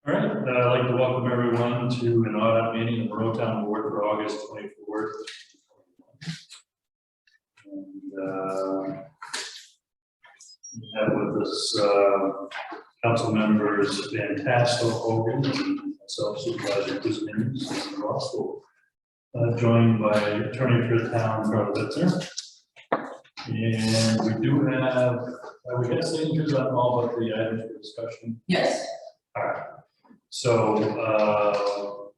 All right, I'd like to welcome everyone to an audit meeting of the Monroe Town Board for August 24th. And we have with us council members Van Tassel, Hogan, and myself, Supervisor Kuzmin, and also joined by Attorney for the Town, Carl Bittner. And we do have, we got signatures on all of the items for discussion? Yes. All right. So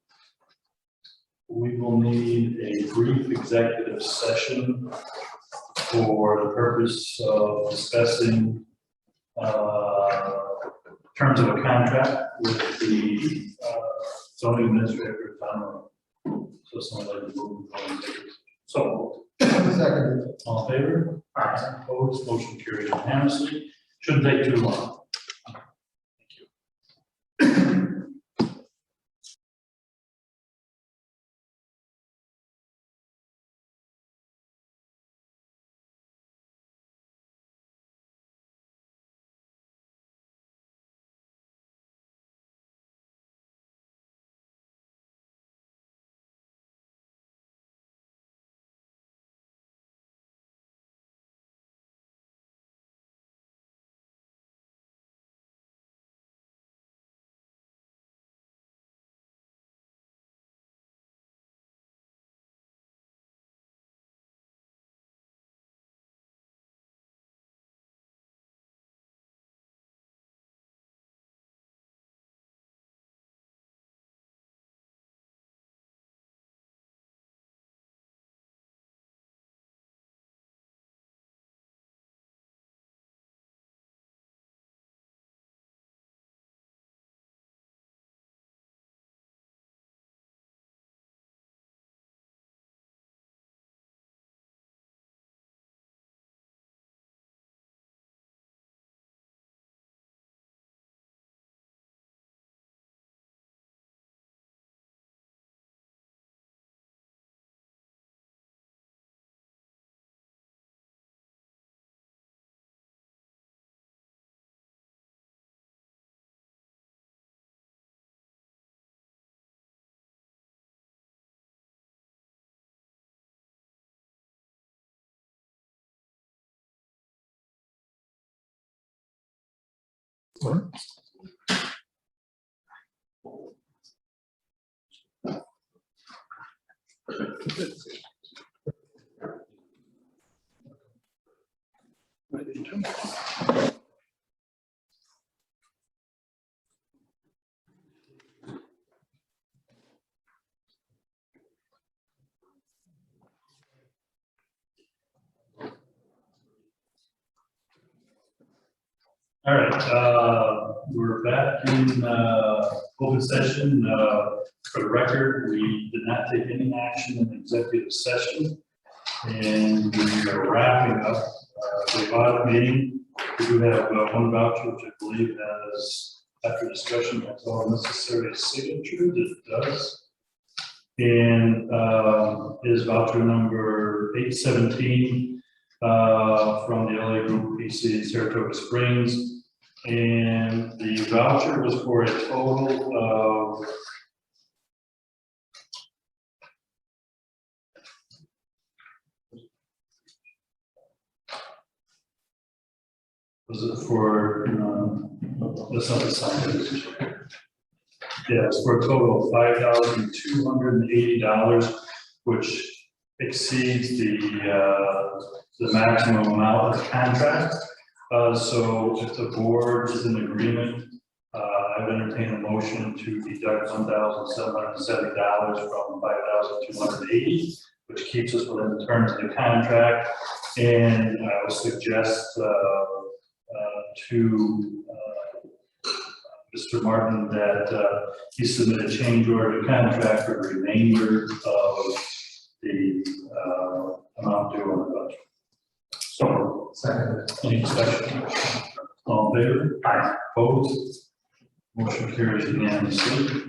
we will need a brief executive session for the purpose of discussing terms of a contract with the zoning administrator of town. So someone like to move on. So Second. all in favor? Aye. Opposed? Motion carried unanimously. Shouldn't take too long. All right, we're back in open session. For the record, we did not take any action in executive session, and we are wrapping up the audit meeting. We do have one voucher, which I believe has, after discussion, has all necessary signatures. It does, and is voucher number 817 from the LA Group PC in Saratoga Springs. And the voucher was for a total of that's not the sign. Yeah, it's for a total of $5,280, which exceeds the maximum amount of the contract. So if the board is in agreement, I would entertain a motion to deduct $1,770 from $5,280, which keeps us within the terms of the contract. And I would suggest to Mr. Martin that he submit a change order to contract for the remainder of the amount due on the budget. So, second. Any discussion? All in favor? Aye. Opposed? Motion carries unanimously.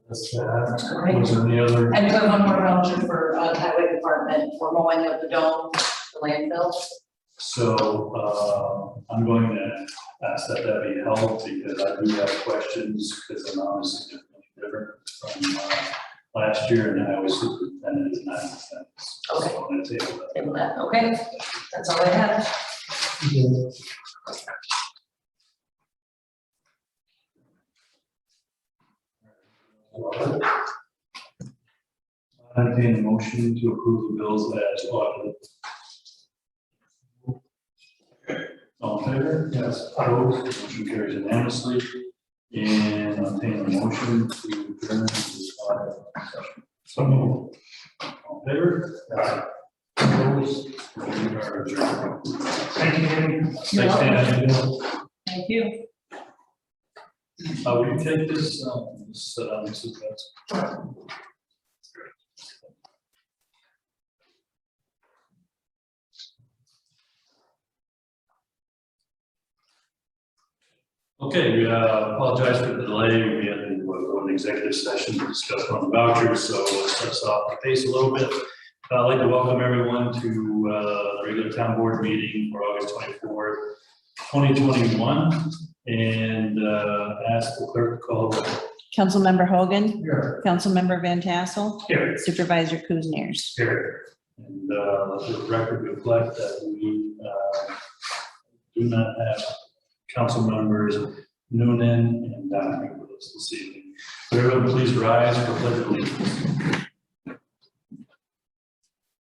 That's that. Was there any other? And we have one more voucher for the highway department for mowing of the dome, the landfill. So, I'm going to ask that that be held because I do have questions because I'm obviously different from last year and I was superintendent in 9 cents. Okay. So I'm going to table that. Table that, okay, that's all I have. I entertain a motion to approve the bills as audited. All in favor? Yes. Opposed? Motion carries unanimously. And I'll entertain a motion to adjourn this audit session. So moved. All in favor? Aye. Opposed? We are adjourned. Thank you. Thanks, Dan. Thank you. Will you take this? This is that's. Okay, we apologize for the delay. We had to go into executive session to discuss on the vouchers, so let's set us off the pace a little bit. I'd like to welcome everyone to the regular town board meeting for August 24th, 2021, and ask the clerk to call the roll. Councilmember Hogan. Here. Councilmember Van Tassel. Here. Supervisor Kuzniers. Here. And let the record reflect that we do not have council members Noonan and Donovan with us this evening. So everyone please rise for pledge of allegiance.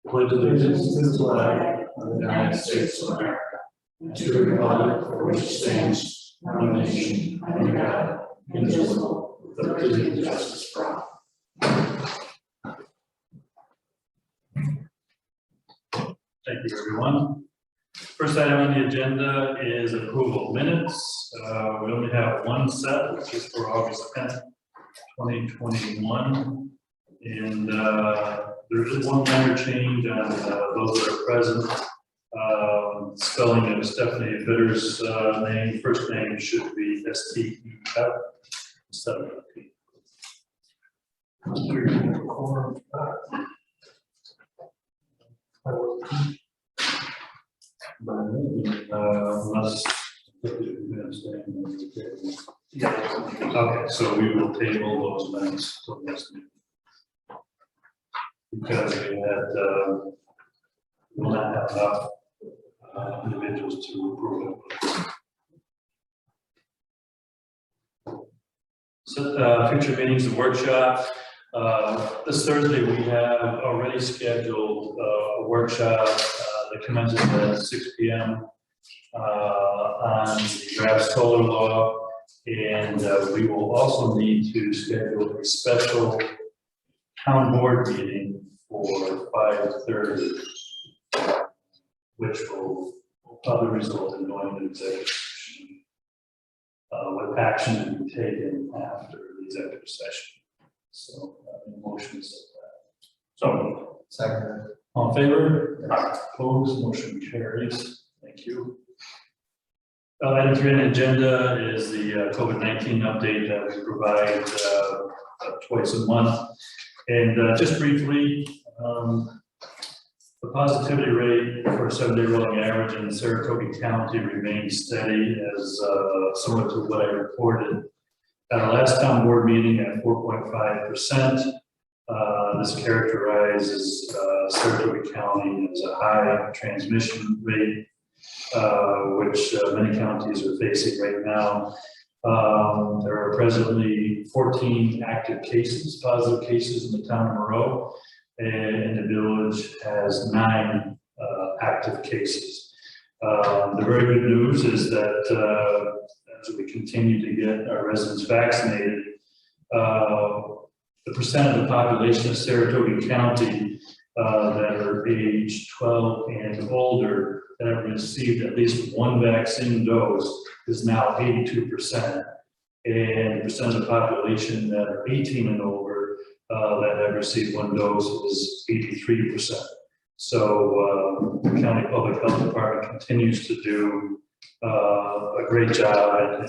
Pledge allegiance to the flag of the United States of America and to the republic for which it stands, one nation, under God, indivisible, with liberty and justice for all. Thank you, everyone. First item on the agenda is approval of minutes. We only have one set, which is for August 10th, 2021. And there is one minor change on those that are present. Spelling of Stephanie Bitter's name, first name should be S-T-E-F instead of a P. Unless. Yeah. Okay, so we will table those minutes till next meeting. Because we had, we will not have enough individuals to approve it. So, future meetings and workshops. This Thursday, we have already scheduled a workshop that commences at 6 p.m. On the draft solar law, and we will also need to schedule a special town board meeting for 5:30, which will probably result in going into executive session with action to be taken after the executive session. So, motions of that. So, second. All in favor? Opposed? Motion carries. Thank you. Item 3 on the agenda is the COVID-19 update that we provide twice a month. And just briefly, the positivity rate for a 7-day rolling average in Saratoga County remains steady, as similar to what I reported at our last town board meeting at 4.5%. This characterizes Saratoga County as a high transmission rate, which many counties are facing right now. There are presently 14 active cases, positive cases in the town of Monroe, and the village has 9 active cases. The very good news is that as we continue to get our residents vaccinated, the percent of the population of Saratoga County that are age 12 and older that have received at least one vaccine dose is now 82%. And the percent of the population that are 18 and over that have received one dose is 83%. So the county public health department continues to do a great job and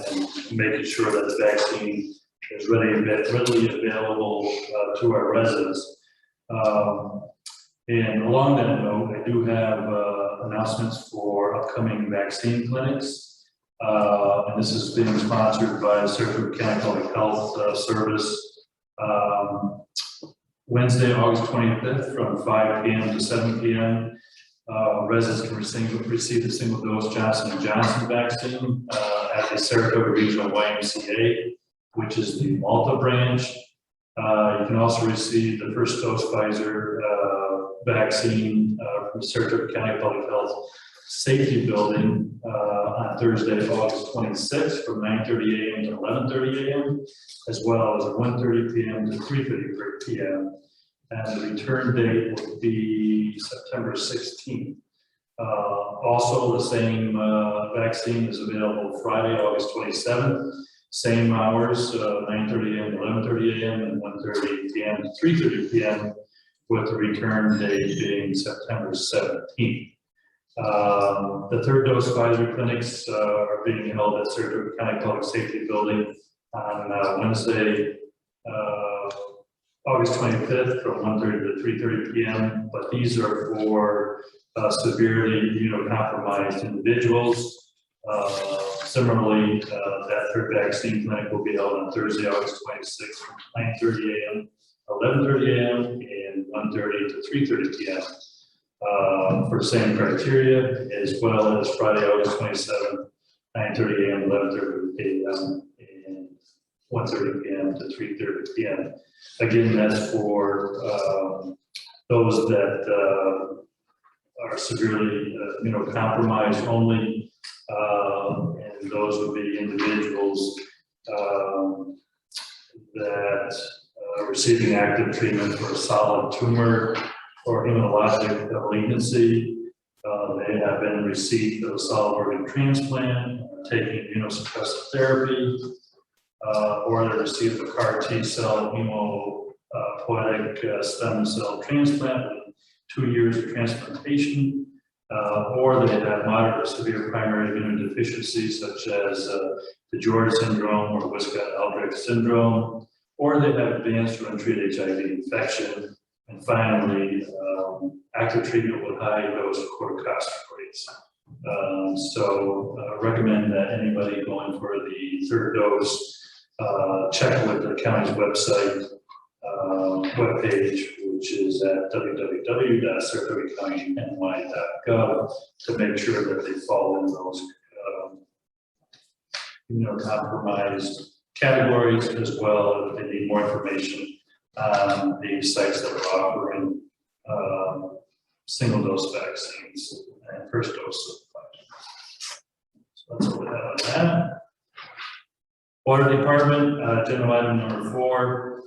making sure that the vaccine is readily available to our residents. And along that note, I do have announcements for upcoming vaccine clinics. And this is being sponsored by the Saratoga County Public Health Service. Wednesday, August 25th from 5 p.m. to 7 p.m. Residents can receive the single dose Johnson & Johnson vaccine at the Saratoga Regional YMCA, which is the Malta branch. You can also receive the first dose Pfizer vaccine from the Saratoga County Public Health Safety Building on Thursday, August 26th from 9:30 a.m. to 11:30 a.m., as well as 1:30 p.m. to 3:30 p.m. And the return date will be September 16th. Also, the same vaccine is available Friday, August 27th. Same hours, 9:30 a.m. to 11:30 a.m. and 1:30 p.m. to 3:30 p.m. with the return date being September 17th. The third dose Pfizer clinics are being held at Saratoga County Public Safety Building on Wednesday, August 25th from 1:30 to 3:30 p.m. But these are for severely immunocompromised individuals. Similarly, that third vaccine clinic will be held on Thursday, August 26th from 9:30 a.m., 11:30 a.m., and 1:30 to 3:30 p.m. For the same criteria, as well as Friday, August 27th, 9:30 a.m., 11:30 a.m., and 1:30 p.m. to 3:30 p.m. Again, that's for those that are severely immunocompromised only, and those would be individuals that are receiving active treatment for a solid tumor or immunologic malignancy. They have been in receipt of a solid organ transplant, taking immunosuppressive therapy, or they received a CAR T-cell hematopoietic stem cell transplant with 2 years of transplantation, or they have moderate or severe primary immunodeficiency such as the George syndrome or Wiskott-Aldrich syndrome, or they have advanced or untreated HIV infection, and finally, active treatment with high-dose corticosteroids. So recommend that anybody going for the third dose check with the county's website webpage, which is at www.saratogacountyny.gov, to make sure that they fall in those compromised categories, as well if they need more information on the sites that are offering single dose vaccines and first dose of Pfizer. So that's what we have on that. Water Department, agenda item number 4.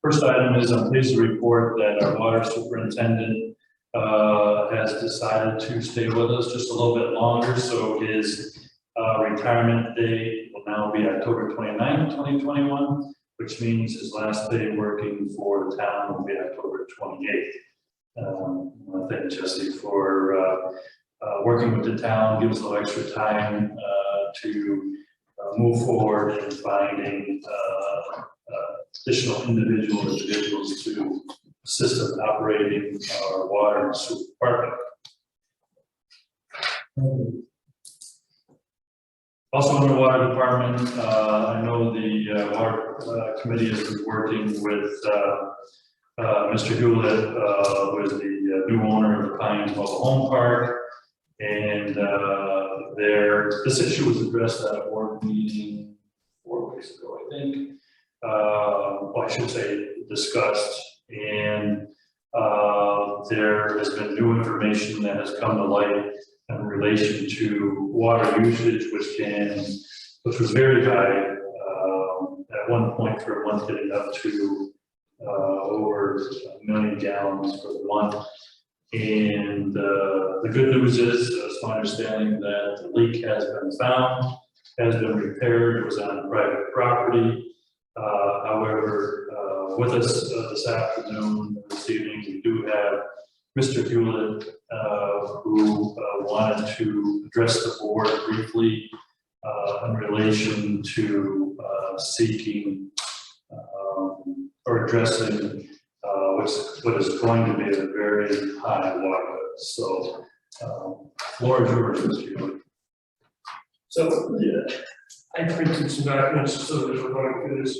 First item is I'm pleased to report that our water superintendent has decided to stay with us just a little bit longer. So his retirement date will now be October 29th, 2021, which means his last day working for the town will be October 28th. I want to thank Jesse for working with the town, give us a little extra time to move forward in finding additional individuals to assist in operating our water and sewer department. Also in the water department, I know the water committee has been working with Mr. Hewlett, who is the new owner of the Pines Mobile Home Park, and this issue was addressed at a board meeting 4 weeks ago, I think. Well, I should say discussed, and there has been new information that has come to light in relation to water usage, which was very high at one point for a month, getting up to over 1 million gallons for the month. And the good news is, it's my understanding that the leak has been found, has been repaired, it was on private property. However, with us this afternoon, this evening, we do have Mr. Hewlett, who wanted to address the board briefly in relation to seeking or addressing what is going to be a very high water bill. So, floor is yours, Mr. Hewlett. So, yeah, I printed some documents so that we're going through this.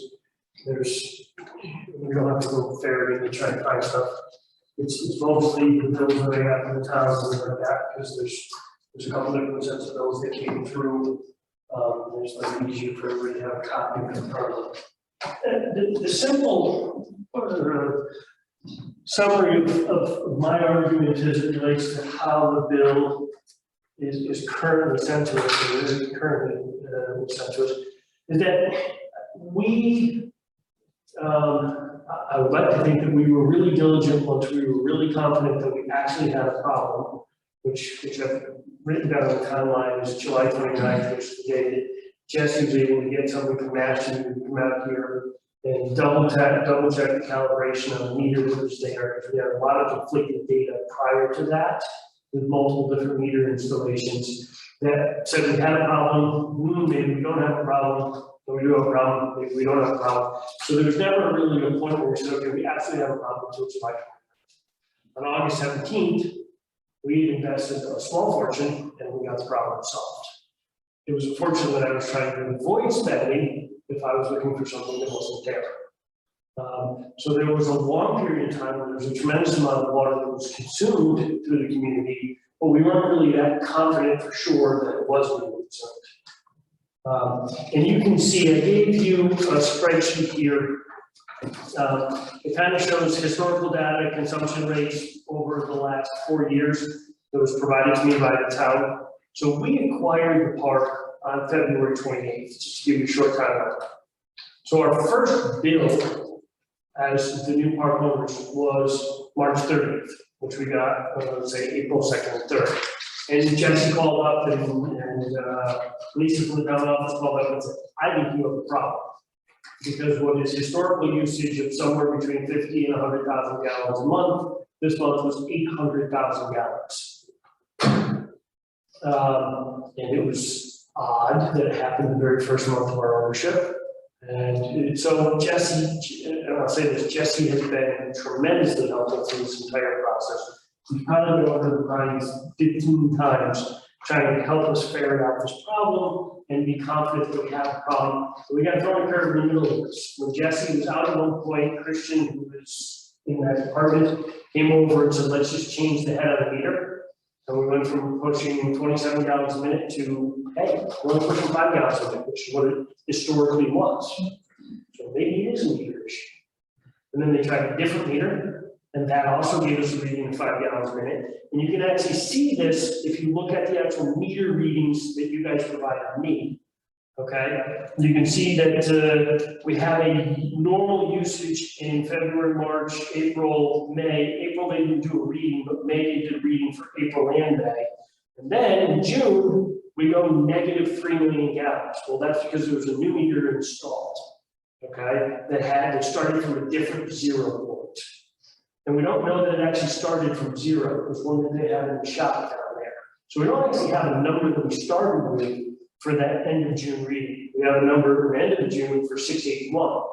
We don't have to go ferreting and try to find stuff. It's mostly the bills that I got from the towns and like that, because there's a couple different sets of bills that came through. There's like easier for everybody to have a copy in front of them. The simple summary of my argument as it relates to how the bill is currently sent to us, or is currently sent to us, is that we, I would like to think that we were really diligent once we were really confident that we actually had a problem, which I've written down on the timeline is July 29th, which is the day that Jesse was able to get somebody from Ashton to come out here and double check the calibration on the meter that was there, because we had a lot of conflicting data prior to that with multiple different meter installations that said we had a problem, maybe we don't have a problem, when we do have a problem, maybe we don't have a problem. So there was never really a point where we said, okay, we absolutely have a problem until July 29th. On August 17th, we invested a small fortune and we got the problem solved. It was unfortunate that I was trying to avoid spending if I was looking for something that wasn't there. So there was a long period of time where there was a tremendous amount of water that was consumed through the community, but we weren't really that confident for sure that it was being consumed. And you can see, I gave you a spreadsheet here. It kind of shows historical data, consumption rates over the last 4 years that was provided to me by the town. So we acquired the park on February 28th, just to give you a short timeline. So our first bill as the new park owners was March 30th, which we got, let's say, April 2nd and 3rd. And Jesse called up and Lisa from the town office called up and said, I think you have a problem. Because what is historical usage of somewhere between 50 and 100,000 gallons a month, this month was 800,000 gallons. And it was odd that it happened the very first month of our ownership. And so Jesse, and I'll say this, Jesse has been tremendously helpful through this entire process. We've probably been over the lines 15 times trying to help us ferret out this problem and be confident that we have a problem. So we got thrown a curve in the middle of this. When Jesse was out at one point, Christian, who was in that department, came over and said, let's just change the head of the meter. And we went from pushing 27 gallons a minute to, hey, we're only pushing 5 gallons a minute, which is what it historically was. So maybe it is a meter issue. And then they tried a different meter, and that also gave us a reading of 5 gallons a minute. And you can actually see this if you look at the actual meter readings that you guys provided me. Okay, you can see that we had a normal usage in February, March, April, May. April they didn't do a reading, but May they did a reading for April and May. And then in June, we go negative 3 million gallons. Well, that's because there was a new meter installed, okay, that started from a different 0 point. And we don't know that it actually started from 0. It was one that they had in the shop down there. So we don't actually have a number that we started with for that end of June reading. We have a number at the end of June for 681,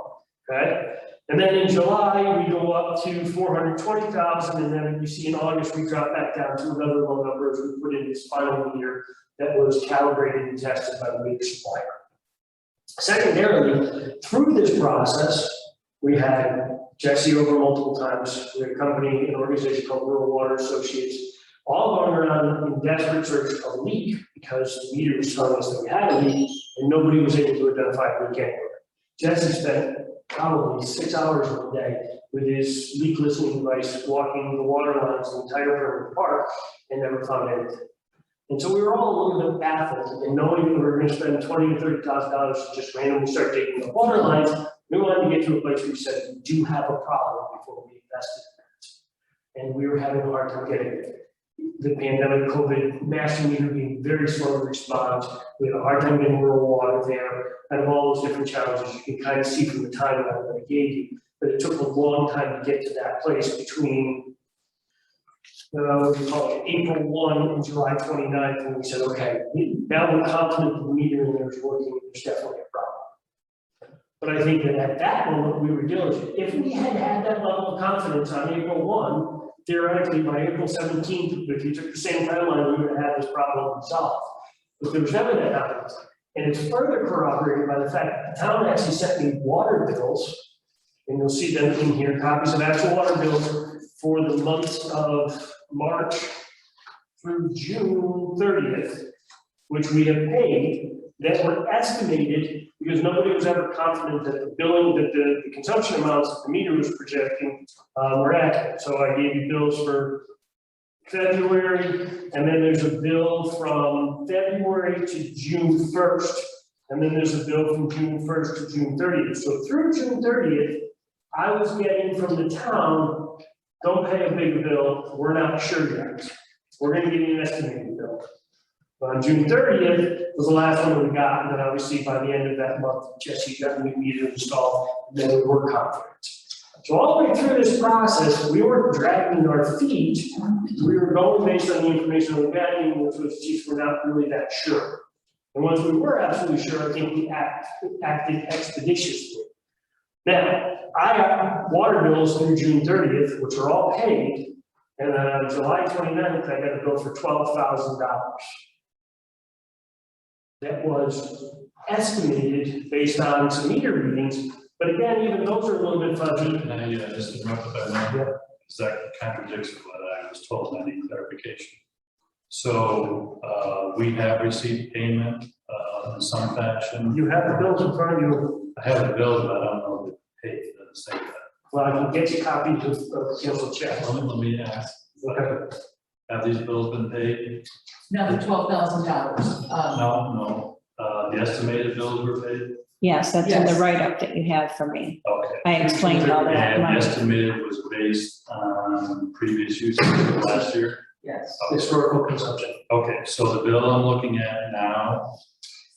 okay? And then in July, we go up to 420,000, and then you see in August, we drop back down to another low number as we put in this final meter that was calibrated and tested by the meter supplier. Secondarily, through this process, we had Jesse over multiple times. We had a company, an organization called Rural Water Associates, all going around in desperate search of a leak because the meter was telling us that we had a leak and nobody was able to identify a leak anywhere. Jesse spent probably 6 hours of the day with his leak listening device walking the water lines the entire perimeter park and never found anything. And so we were all a little bit baffled, and knowing that we were going to spend $20,000 to $30,000 to just randomly start digging the water lines We wanted to get to a place where we said, we do have a problem before we invested in it. And we were having a hard time getting it. The pandemic, COVID, master meter being very slow to respond. We had a hard time getting rural water there, and all those different challenges you can kind of see from the timeline that I gave you. But it took a long time to get to that place between what do you call it, April 1 and July 29th, and we said, okay, now we're confident the meter in there is working, there's definitely a problem. But I think that at that moment, we were diligent. If we had had that level of confidence on April 1, theoretically, by April 17th, if you took the same timeline, we would have had this problem resolved. But there was never that confidence. And it's further corroborated by the fact that the town actually sent me water bills, and you'll see them in here, copies of actual water bills for the months of March through June 30th, which we have paid, that were estimated because nobody was ever confident that the billing, that the consumption amounts that the meter was projecting were accurate. So I gave you bills for February, and then there's a bill from February to June 1st, and then there's a bill from June 1st to June 30th. So through June 30th, I was getting from the town, don't pay a big bill, we're not sure yet. We're gonna give you an estimated bill. But on June 30th was the last one we got, and then obviously by the end of that month, Jesse got the new meter installed, and then we were confident. So all the way through this process, we weren't dragging our feet, we were going based on the information we were getting, which was, geez, we're not really that sure. And once we were absolutely sure, I think we acted expeditiously. Now, I got water bills through June 30th, which are all paid, and then on July 29th, I got a bill for $12,000. That was estimated based on some meter readings, but again, even those are a little bit fuzzy. And I just interrupt if I may, because that contradicts what I was told. I need clarification. So we have received payment in some fashion. You have the bills in front of you. I have the bills, but I don't know the pay for the same. Well, I can get you copies of the canceled checks. Let me ask. Okay. Have these bills been paid? Another $12,000. No. The estimated bills were paid? Yes, that's in the Yes. write-up that you have for me. Okay. I explained all that. And Mine. estimated was based on previous usage last year? Yes. Historical consumption. Okay, so the bill I'm looking at now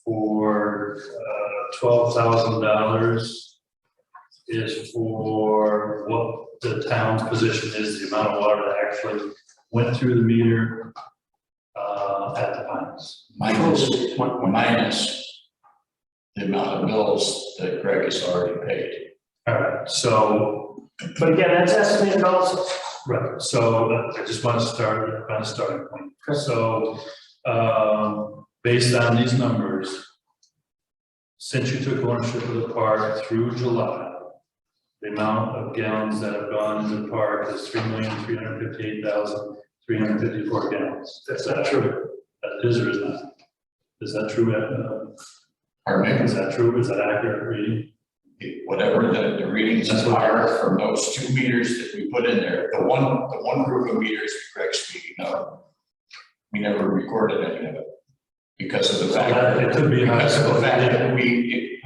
for $12,000 is for what the town's position is, the amount of water that actually went through the meter at the Pines. Minus the amount of bills that Greg has already paid. All right, so, But again, that's estimated also. right, so I just want to start on a starting point. So, based on these numbers, since you took ownership of the park through July, the amount of gallons that have gone into the park is 3,358,354 gallons. That's not true. That is or is not? Is that true? Pardon Is that true? Is that accurate reading? me? Whatever the readings are from those two meters that we put in there, the one group of meters that Greg's speaking of, we never recorded any of it. Because of the fact that It could be higher.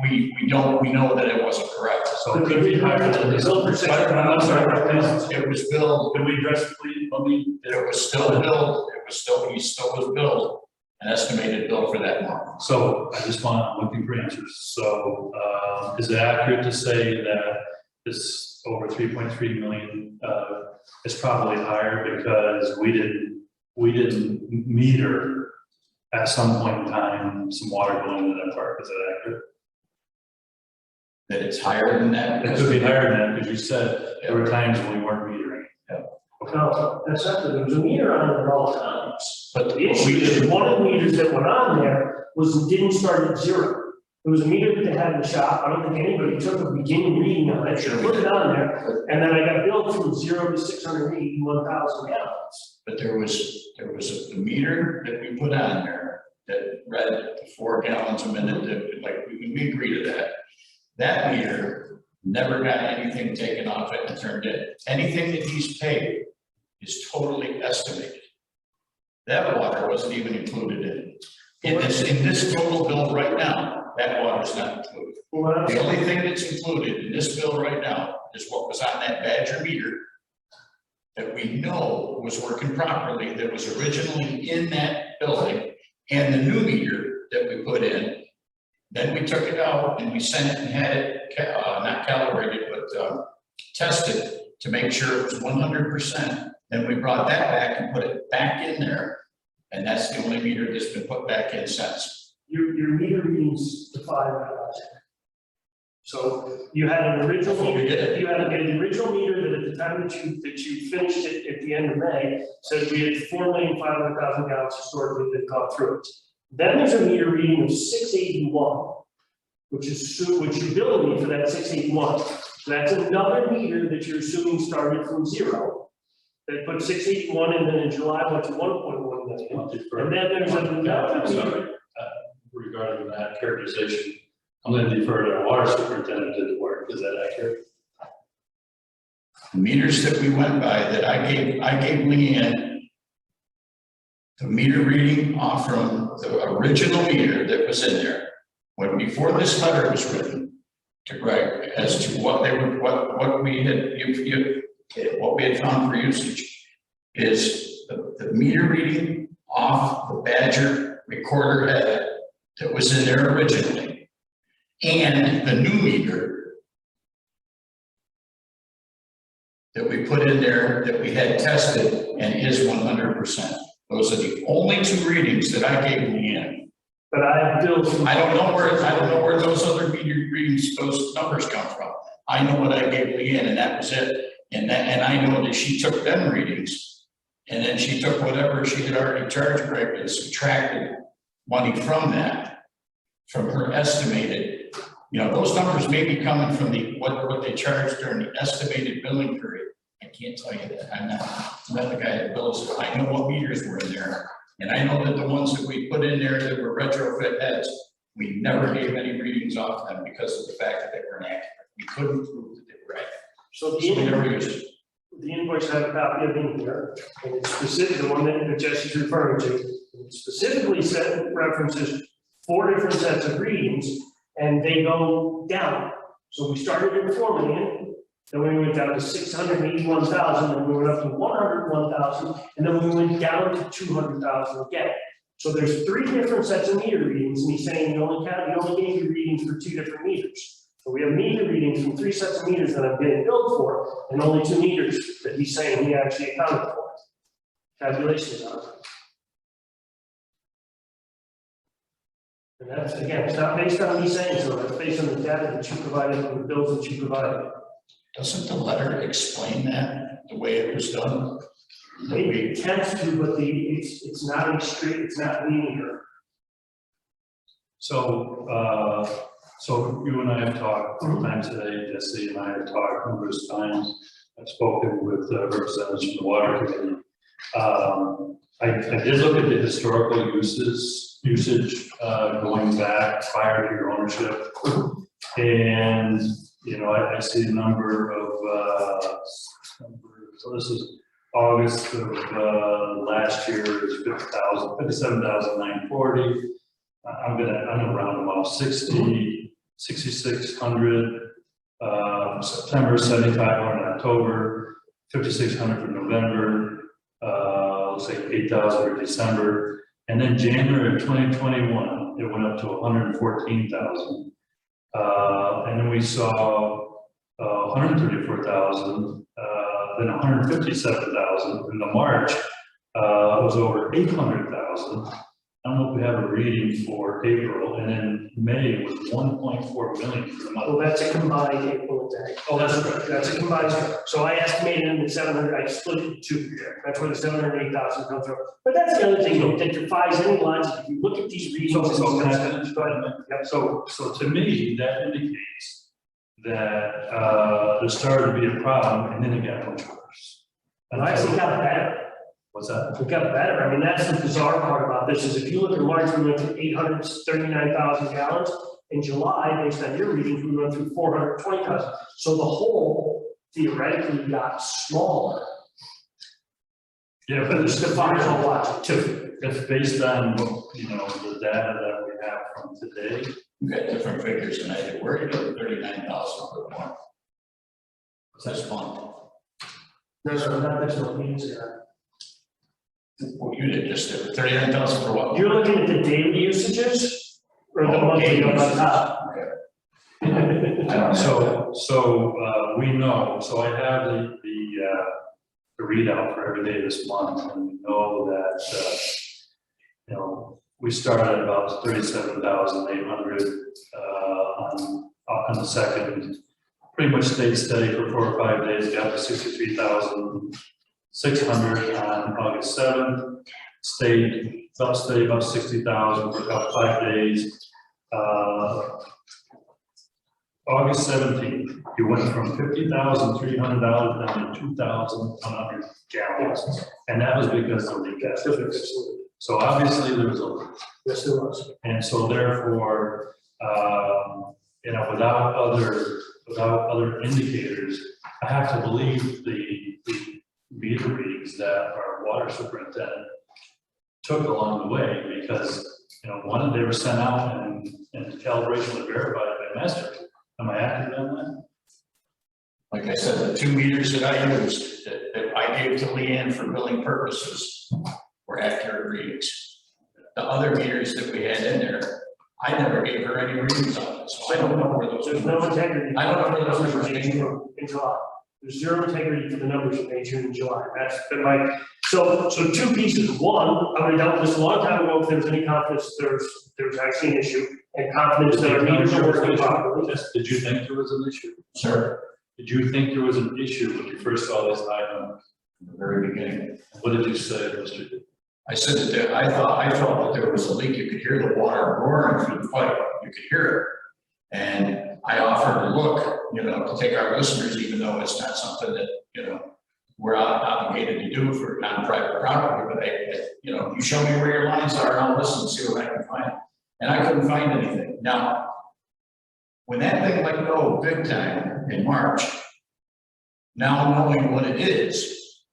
we know that it wasn't correct. So it could be higher than this. Bill for six- I'm sorry, It was billed, Can we address it, please? it was still billed, he still was billed an estimated bill for that month. So I'm looking for answers. So is it accurate to say that this over 3.3 million is probably higher because we didn't meter at some point in time some water going into that park? Is that accurate? That it's higher than that? It could be higher than that because you said there were times when we weren't metering. No, that's not, there was a meter on it at all times. But The issue is, one of the meters that went on there didn't start at 0. It was a meter that they had in the shop. I don't think anybody took a beginning reading on it, Sure. put it on there, and then I got billed from 0 to 681,000 gallons. But there was a meter that we put on there that read 4 gallons a minute, that, we agree to that. That meter never got anything taken off it and turned in. Anything that he's paid is totally estimated. That water wasn't even included in this total bill right now. that water's not included. Well, The only thing that's included in this bill right now is what was on that Badger meter that we know was working properly, that was originally in that building, and the new meter that we put in. Then we took it out and we sent it and had it, not calibrated, but tested to make sure it was 100%. Then we brought that back and put it back in there, and that's the only meter that's been put back in since. your meter readings defy that logic. So you had an original That's what we meter, did. you had an original meter that at the time that you finished it at the end of May, said we had 4,500,000 gallons historically that gone through it. Then there's a meter reading of 681, which you're billing me for that 681. So that's another meter that you're assuming started from zero. They put 681 and then in July went to 1.1 million. And then there's another meter. Regarding that characterization, I'm going to defer to our water superintendent to the work. Is that accurate? The meters that we went by that I gave Leanne the meter reading off from the original meter that was in there, when before this letter was written to Greg as to what they were, what we had found for usage, is the meter reading off the Badger recorder head that was in there originally, and the new meter that we put in there that we had tested and is 100%. Those are the only two readings that I gave Leanne. But I have bills. I don't know where those other meter readings, those numbers come from. I know what I gave Leanne, and that was it. And I know that she took them readings, and then she took whatever she had already charged Greg and subtracted money from that, from her estimated. You know, those numbers may be coming from what they charged during the estimated billing period. I can't tell you that. I'm not the guy that bills it. I know what meters were in there. And I know that the ones that we put in there that were retrofit heads, we never gave any readings off them because of the fact that they weren't accurate. We couldn't prove that they were accurate. So So we never used it. the invoice I have a copy of in here, and it's specific, the one that Jesse's referring to, it specifically references 4 different sets of readings, and they go down. So we started at 4 million, then we went down to 681,000, then we went up to 101,000, and then we went down to 200,000 again. So there's 3 different sets of meter readings, and he's saying you only gave you readings for 2 different meters. So we have meter readings from 3 sets of meters that I'm getting billed for, and only 2 meters that he's saying he actually accounted for. Calculations on it. And that's, again, it's not based on me saying so, it's based on the data that you provided and the bills that you provided. Doesn't the letter explain that, the way it was done? It tends to, but it's not a straight, it's not linear. So, so you and I have talked a few times today, Jesse and I have talked numerous times. I've spoken with representatives from the water committee. I did look at the historical usage going back prior to your ownership. And, you know, I see a number of, so this is August of last year is 57,940. I'm gonna round them off, 6,600, September, 7,500 October, 5,600 for November, let's say 8,000 for December, and then January of 2021, it went up to 114,000. And then we saw 134,000, then 157,000. In the March, it was over 800,000. I don't know if we have a reading for April, and then May was 1.4 million for the month. Well, that's a combined April and May. Oh, that's right. That's a combined, so I estimated in the 700, I split it in 2. That's where the 708,000 comes from. But that's the other thing that defies any logic. If you look at these readings. So can I finish? Go ahead. Yep. So to me, that indicates that there started to be a problem, and then it got much worse. And I actually got better. What's that? It got better. I mean, that's the bizarre part about this is if you look at March, we went to 839,000 gallons. In July, based on your readings, we went through 420,000. So the hole theoretically got smaller. Yeah, but It's defies all logic too. it's based on, you know, the data that we have from today. You've got different figures than I do. Where are you getting 39,000 per month? This month? There's no means there. Well, you did just 39,000 for what? You're looking at the daily usages or the monthly on top? I don't know. So we know, so I have the readout for every day this month, and we know that, you know, we started at about 37,800 on the second, pretty much stayed steady for 4 or 5 days, got to 63,600 on August 7th, stayed about steady about 60,000 for about 5 days. August 17th, you went from $50,300 down to 2,100 gallons, and that was because of the gas. So obviously there was a leak. Yes, there was. And so therefore, you know, without other indicators, I have to believe the meter readings that our water superintendent took along the way, because, you know, one, they were sent out and calibration was verified by master. Am I accurate on that? Like I said, the 2 meters that I used, that I gave to Leanne for billing purposes, were accurate readings. The other meters that we had in there, I never gave her any readings on it, so I don't know where those. There's no integrity. I don't know where those numbers came from. In July. There's zero integrity for the numbers in May, June, and July. That's been my, so 2 pieces. One, I would have dealt with this a long time ago if there was any confidence there's actually an issue, and confidence that our meters are working properly. Did you think there was an issue? Sir, Did you think there was an issue when you first saw this item? in the very beginning, What did you say, Mr. D? I said that I felt that there was a leak. You could hear the water roaring through the pipe. You could hear it. And I offered to look, you know, to take our listeners, even though it's not something that, you know, we're obligated to do for non-private property, but you know, you show me where your lines are, and I'll listen and see what I can find. And I couldn't find anything. Now, when that thing let go big time in March, now knowing what it is,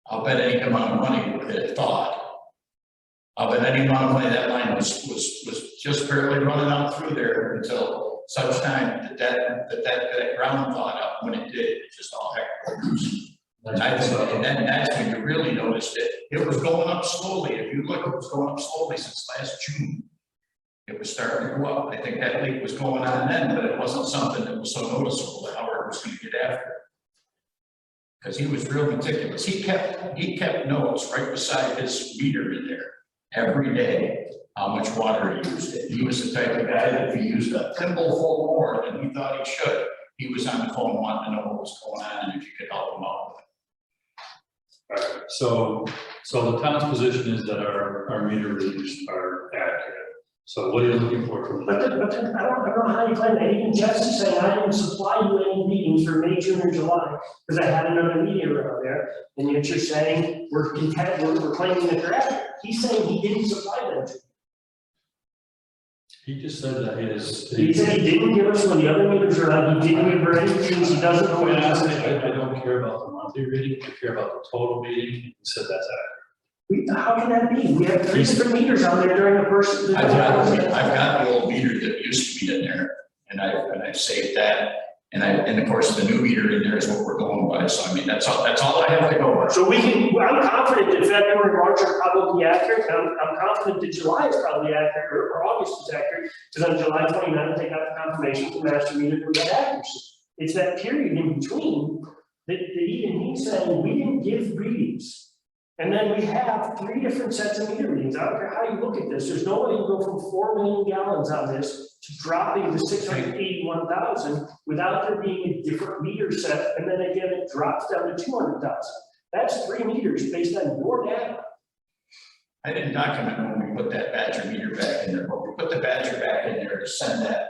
I'll bet any amount of money that it thought. I'll bet any amount of money that line was just barely running out through there until such time that ground thawed up. When it did, it just all heck loose. And I think, and then that's when you really noticed it. It was going up slowly. If you look, it was going up slowly since last June. It was starting to go up. I think that leak was going on then, but it wasn't something that was so noticeable that Howard was going to get after it. Because he was real meticulous. He kept notes right beside his meter in there every day, how much water he used. He was the type of guy that if he used a thimbleful more than he thought he should, he was on the phone wanting to know what was going on and if you could help him out with it. All right, so the town's position is that our meter readings are accurate. So what are you looking for from But that? I don't know how you claim that. Even Jesse's saying I didn't supply you any meetings for May, June, or July, because I had another meter around there, and yet you're saying we're claiming that they're accurate. He's saying he didn't supply them to you. He just said that He said he didn't give us when the other meters are on, he didn't give her any readings, he doesn't know what I don't care about the monthly reading, I care about the total reading. He said that's accurate. How can that be? We have 3 different meters on there during the first. I've got the old meter that used to be in there, and I've saved that. And of course, the new meter in there is what we're going by. So I mean, that's all I have to go by. So I'm confident that February, March are probably accurate. I'm confident that July is probably accurate, or August is accurate, because on July 29th, they got the confirmation from master meter for that accuracy. It's that period in between that even he's saying we didn't give readings. And then we have 3 different sets of meter readings. I don't care how you look at this. There's no way you go from 4 million gallons on this to dropping to 681,000 without there being a different meter set. And then again, it drops down to 200,000. That's 3 meters based on your data. I didn't document when we put that Badger meter back in there, but we put the Badger back in there to send that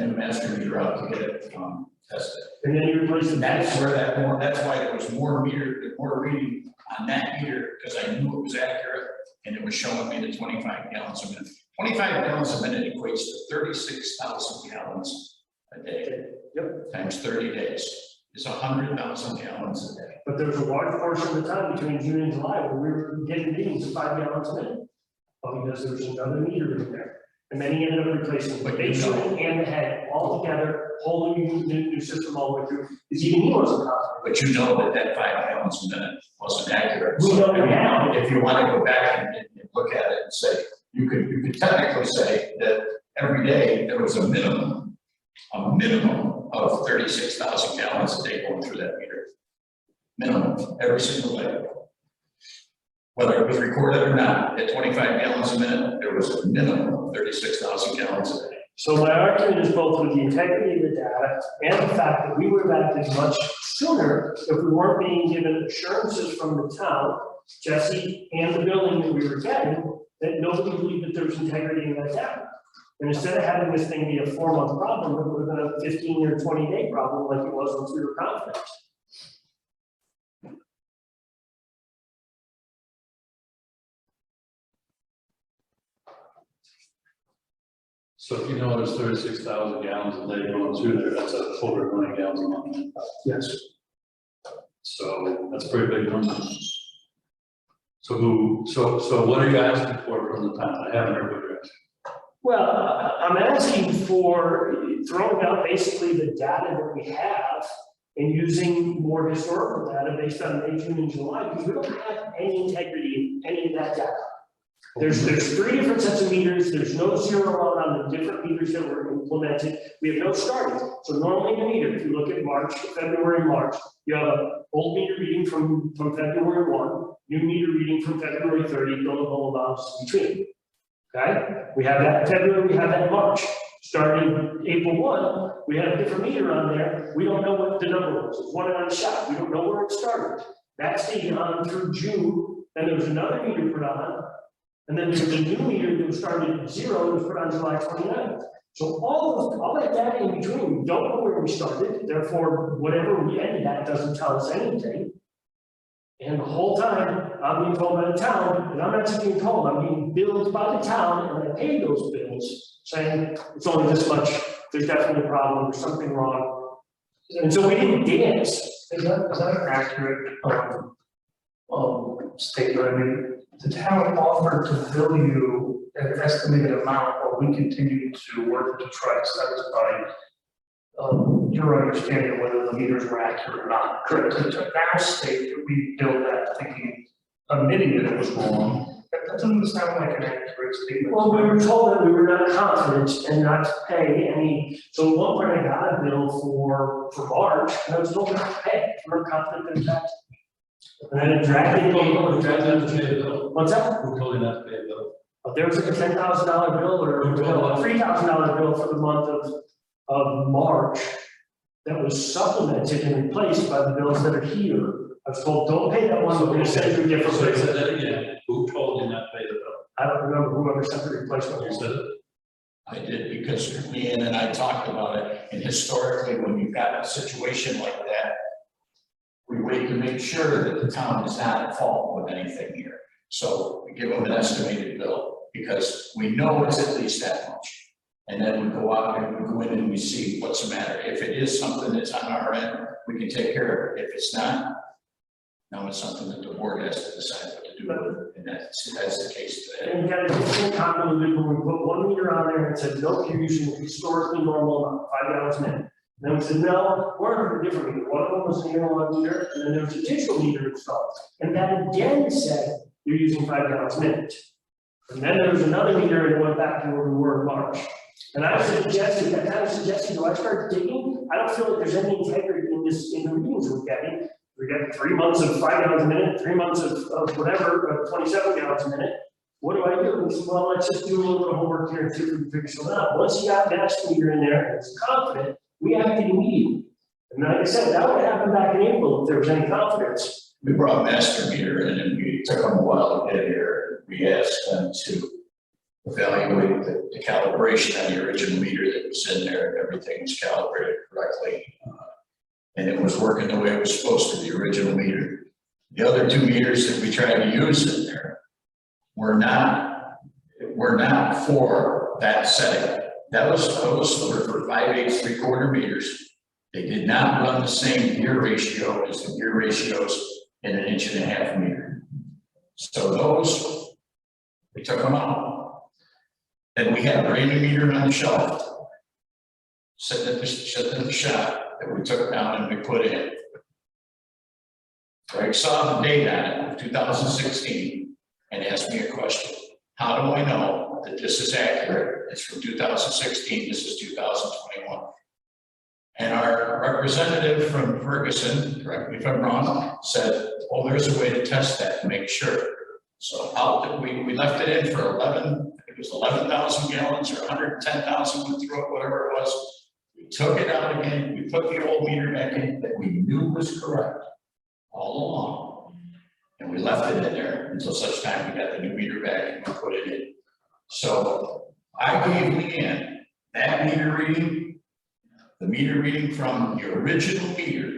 new master meter out to get it tested. And then you replace the That's where that's why there was more reading on that meter, because I knew it was accurate and it was showing me the 25 gallons a minute. 25 gallons a minute equates to 36,000 gallons a day. Yep. Times 30 days is 100,000 gallons a day. But there was a large portion of the time between June and July where we were getting readings of 5 gallons a minute. Well, because there was another meter in there. And then he ended up replacing the basement and the head all together, whole new system all the way through, because even he wasn't confident. But you know that 5 gallons a minute wasn't accurate. We So, know I mean, now. if you want to go back and look at it and say, you could technically say that every day there was a minimum of 36,000 gallons a day going through that meter. Minimum, every single day. Whether it was recorded or not, at 25 gallons a minute, there was a minimum of 36,000 gallons a day. So my argument is both with the integrity of the data and the fact that we would have acted much sooner if we weren't being given assurances from the town, Jesse, and the building that we were getting, that nobody believed that there was integrity in that data. And instead of having this thing be a 4-month problem, it would have been a 15 or 20-day problem like it was once we were confident. So if you know there's 36,000 gallons a day going through there, that's over 1 million gallons a month. Yes. So that's a pretty big number. So what are you asking for from the town? I haven't heard what you're asking. Well, I'm asking for throwing out basically the data that we have and using more historical data based on May, June, and July, because we don't have any integrity in any of that data. There's 3 different sets of meters. There's no zero on the different meters that were implemented. We have no starting. So normally in a meter, if you look at March, February, March, you have an old meter reading from February 1, new meter reading from February 30, build a whole bounce between. Okay? We have that in February, we have that in March. Starting April 1, we have a different meter on there. We don't know what the number was. It's one on a shot. We don't know where it started. That stayed on through June. Then there was another meter put on. And then there's a new meter that was started at 0 and was put on July 29th. So all that data in between, we don't know where we started. Therefore, whatever we ended at doesn't tell us anything. And the whole time, I'm being told by the town, and I'm not just being told, I'm being billed by the town, and I pay those bills, saying it's only this much, there's definitely a problem, there's something wrong. And so we didn't dance. Is that an accurate statement? I mean, the town offered to bill you an estimated amount, or we continue to work to try to satisfy your understanding of whether the meters were accurate or not. Correct. To now state that we billed that thinking, admitting that it was wrong, that doesn't sound like an accurate statement. Well, we were told that we were not confident and not to pay any, so at one point I got a bill for March, and I was told not to pay, we're confident in that. And then it dragged me. What's that? Who told you not to pay a bill? There was like a $10,000 bill or a $3,000 bill for the month of March that was supplemented and replaced by the bills that are here. I was told, don't pay that one, we're gonna send you a different So you bill. said that again, who told you not to pay the bill? I don't remember whoever sent the replacement. You said it? I did, because Leanne and I talked about it, and historically, when you've got a situation like that, we wait to make sure that the town is not at fault with anything here. So we give them an estimated bill, because we know it's at least that much. And then we go out and we go in and we see what's the matter. If it is something that's on our end, we can take care of it. If it's not, now it's something that the board has to decide what to do with it, and that's the case today. And you got a different convoluted when we put one meter on there and said, nope, you're using historically normal amount, 5 gallons a minute. And then we said, no, we're under a different meter. One of them was an analog meter, and then there was a digital meter installed. And that again said, you're using 5 gallons a minute. And then there was another meter and it went back to where we were in March. And I suggested, at that time I suggested, do I start digging? I don't feel like there's any integrity in the readings we're getting. We're getting 3 months of 5 gallons a minute, 3 months of whatever, 27 gallons a minute. What do I do? And he said, well, let's just do a little bit of homework here and see if we can figure something out. Once you got that meter in there and it's confident, we acted immediately. And like I said, that would happen back in April if there was any confidence. We brought master meter in and we took them a while to get here. We asked them to evaluate the calibration on the original meter that was in there, and everything was calibrated correctly. And it was working the way it was supposed to, the original meter. The other 2 meters that we tried to use in there were not for that setting. That was for 5/8 3/4 meters. They did not run the same gear ratio as the gear ratios in an 1.5 inch meter. So those, we took them out. Then we had a brand new meter on the shelf, sitting at the shop that we took down and we put in. Greg saw the date on it of 2016 and asked me a question. How do I know that this is accurate? It's from 2016, this is 2021. And our representative from Ferguson, correct me if I'm wrong, said, oh, there's a way to test that and make sure. So we left it in for 11,000 gallons or 110,000 went through it, whatever it was. We took it out again, we put the old meter back in that we knew was correct all along. And we left it in there until such time we got the new meter back and we put it in. So I gave Leanne that meter reading, the meter reading from the original meter,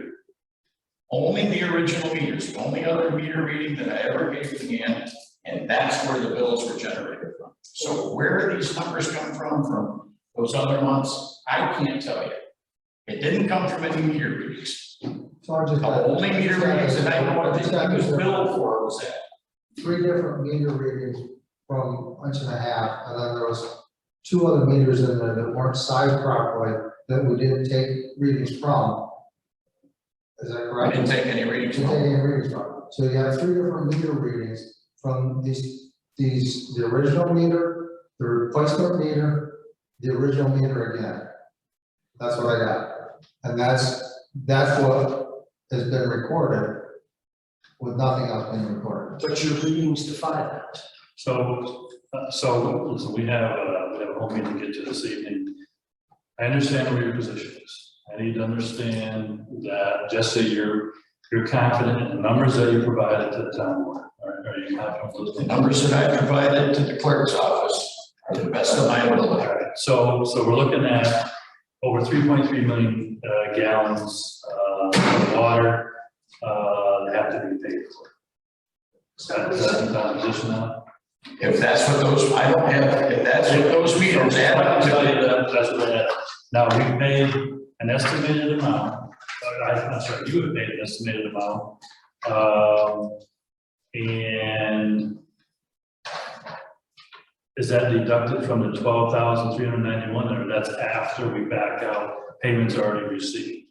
only the original meters, the only other meter reading that I ever gave Leanne, and that's where the bills were generated from. So where these numbers come from those other months, I can't tell you. It didn't come from any meter readings. So I just. The only meter readings that I know of that was billed for was that. 3 different meter readings from 1.5 inches, and then there was 2 other meters in there that weren't sized properly, that we didn't take readings from. Is that I correct? didn't take any readings Didn't take from. any readings from. So you have 3 different meter readings from the original meter, the replacement meter, the original meter again. That's what I got. And that's what has been recorded with nothing else being recorded. But your readings defy that. So listen, we have a whole meeting to get to this evening. I understand where your position is. I need to understand that, Jesse, you're confident in the numbers that you provided to the town board. Are you confident with those The numbers that I provided to the clerk's office are the best of my ability. All right, so we're looking at over 3.3 million gallons of water that have to be paid for. Is that the position now? If that's what those, I don't have, if that's what those meters add up I'll tell you to. that, that's what that. Now, we paid an estimated amount, I'm sorry, you have paid an estimated amount. And is that deducted from the 12,391, or that's after we back out payments already received?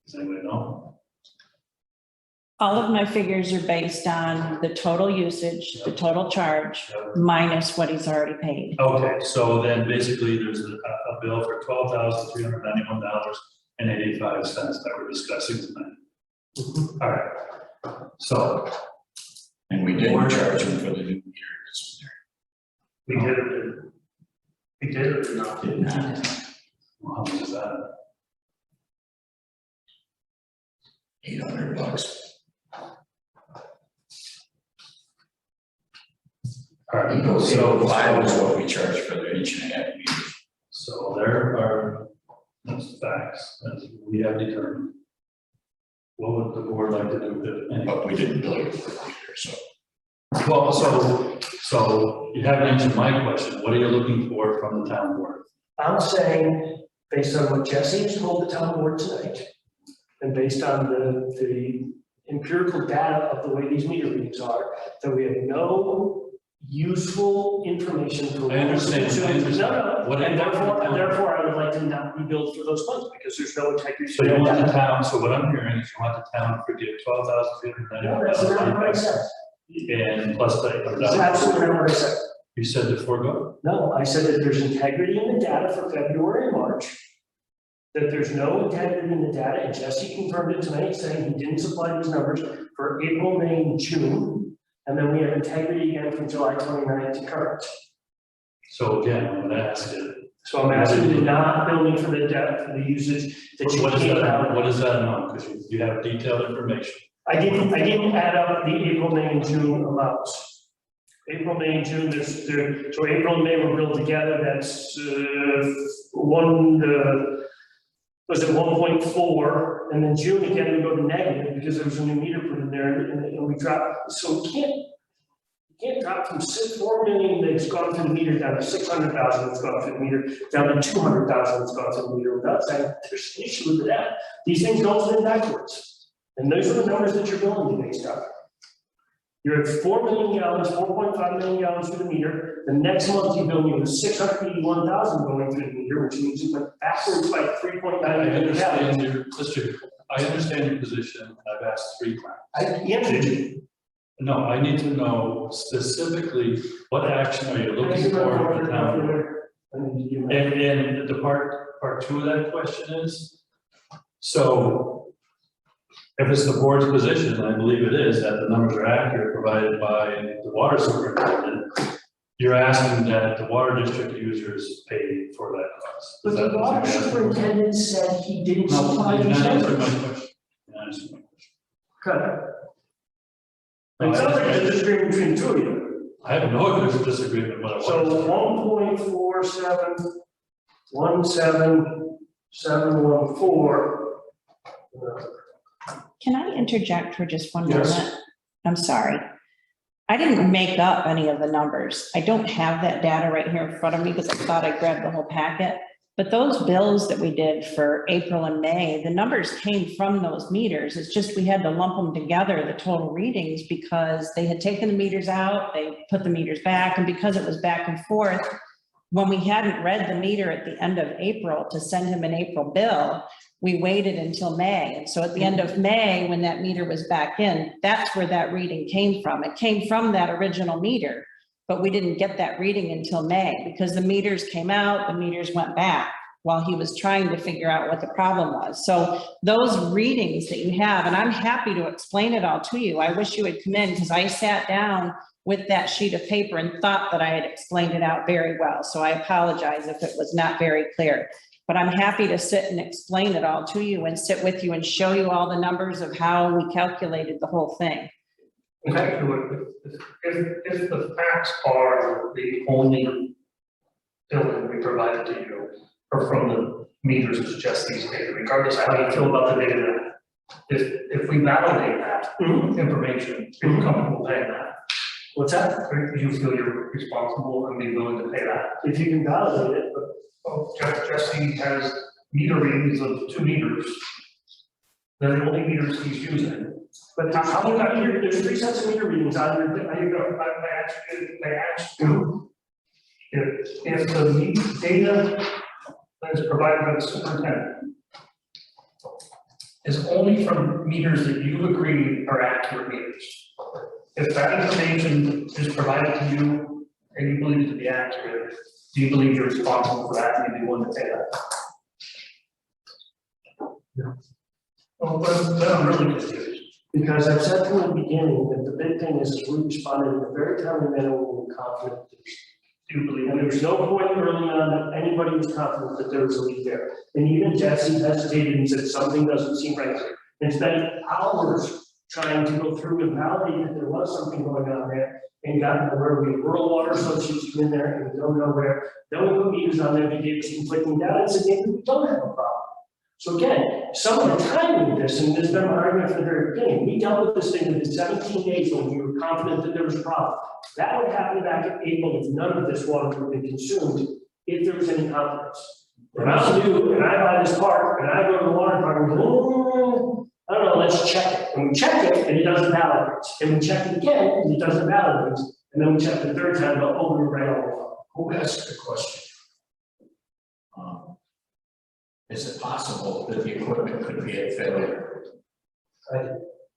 Does anybody know? All of my figures are based on the total usage, the total charge, minus what he's already paid. Okay, so then basically there's a bill for $12,391.85 that we're discussing tonight. All right, so And we didn't charge them for the new meters. We did it. We did it or not? Did not. how much is that? $800. All right, So 5 was what we charged for the 1.5 meters. so there are that's facts that we have determined. What would the board like to do with it? But we didn't bill you for the meter, so. Well, so you haven't answered my question. What are you looking for from the town board? I'm saying, based on what Jesse has told the town board tonight, and based on the empirical data of the way these meter readings are, that we have no useful information for. I understand. No, What and do you want from the town? therefore I would like to not be billed for those funds, because there's no integrity. So you want the town, so what I'm hearing is you want the town to forgive No, that's not what I $12,391 said. and plus That's the. absolutely not what I said. You said to forego? No, I said that there's integrity in the data for February and March, that there's no integrity in the data, and Jesse confirmed it tonight, saying he didn't supply these numbers for April, May, and June, and then we have integrity again from July 29th to current. So again, I'm gonna ask you. So I'm asking you to not bill me for the data, for the usage that you What is came that, out. what does that amount? Because you have detailed information. I didn't add up the April, May, and June amounts. April, May, and June, so April and May were billed together, that's, was it 1.4, and then June again, we go to negative because there was a new meter put in there, and we dropped, so we can't drop from 4 million that's gone through the meter down to 600,000 that's gone through the meter, down to 200,000 that's gone through the meter, without saying there's an issue with that. These things don't fit backwards, and those are the numbers that you're billing me based on. You're at 4 million gallons, 4.5 million gallons through the meter. The next month you bill me with 681,000 going through the meter, which means you went backwards by 3.9 I million gallons. understand your, Mr. I understand your position. I've asked 3 times. I answered you. No, I need to know specifically what action are you looking for in the town? And the part 2 of that question is, so if it's the board's position, and I believe it is, that the numbers are accurate provided by the water superintendent, you're asking that the water district users pay for that cost. But Is that the what water you're asking? superintendent said he didn't No, supply you're these not answering my numbers. question. You're not answering my question. Cut. It sounds like there's a disagreement between the two of you. I have no there's a disagreement with what I So want. 1.471714. Can I interject for just one Yes. moment? I'm sorry. I didn't make up any of the numbers. I don't have that data right here in front of me because I thought I grabbed the whole packet. But those bills that we did for April and May, the numbers came from those meters. It's just we had to lump them together, the total readings, because they had taken the meters out, they put the meters back, and because it was back and forth, when we hadn't read the meter at the end of April to send him an April bill, we waited until May. And so at the end of May, when that meter was back in, that's where that reading came from. It came from that original meter, but we didn't get that reading until May because the meters came out, the meters went back while he was trying to figure out what the problem was. So those readings that you have, and I'm happy to explain it all to you. I wish you would come in because I sat down with that sheet of paper and thought that I had explained it out very well. So I apologize if it was not very clear. But I'm happy to sit and explain it all to you and sit with you and show you all the numbers of how we calculated the whole thing. Okay, if the facts are the only billing we provided to you, or from the meters is just these data, regardless of how you feel about the data, if we validate that information, you're comfortable paying that. What's that? Do you feel you're responsible and be willing to pay that? If you can validate it, but Well, Jesse has meter readings of 2 meters. They're the only meters he's using. But how many meter, there's 3 sets of meter readings on your, I asked you, if the data that is provided by the superintendent is only from meters that you agree are accurate meters. If that information is provided to you and you believe it to be accurate, do you believe you're responsible for that and you'd be willing to pay that? No. Well, then I'm really confused. because I've said from the beginning that the big thing is we responded in a very timely manner when we were confident. Do you believe And there was no point early on that anybody was confident that there was a leak there. And even Jesse hesitated and said something doesn't seem right. And spent hours trying to go through and validate that there was something going on there. And got to where we rural water associates come in there and we don't know where. Then we put meters on there, they gave us conflicting data and said, maybe we don't have a problem. So again, some of the timing of this, and there's been an argument from the very beginning, we dealt with this thing within 17 days when we were confident that there was a problem. That would happen back in April if none of this water would have been consumed, if there was any confidence. And I'll do, and I buy this part, and I go to the water department, and go, I don't know, let's check it. And we check it, and it doesn't validate. And we check it again, and it doesn't validate. And then we check the third time, and go, oh, we were right all along. Who asked the question? Is it possible that the equipment could be at failure?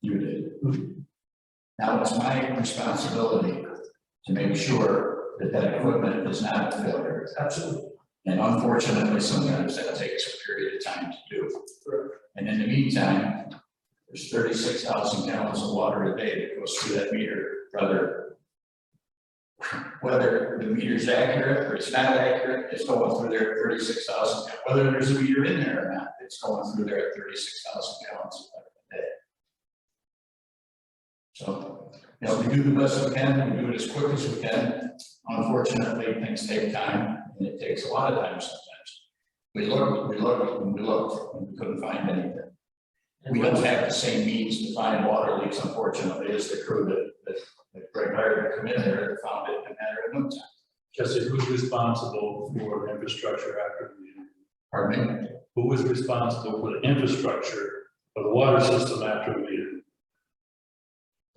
You did. Now it's my responsibility to make sure that that equipment is not a failure. Absolutely. And unfortunately, sometimes that takes a period of time to do. And in the meantime, there's 36,000 gallons of water a day that goes through that meter, whether the meter's accurate or it's not accurate, it's going through there at 36,000. Whether there's a meter in there or not, it's going through there at 36,000 gallons a day. So, you know, we do the best we can, we do it as quick as we can. Unfortunately, things take time, and it takes a lot of time sometimes. We looked, and we couldn't find anything. We don't have the same means to find water leaks, unfortunately, as the crew that Greg hired to come in there and found it in a matter of no time. Jesse, who's responsible for infrastructure after the meeting? Pardon me? Who was responsible for the infrastructure of the water system after the meeting?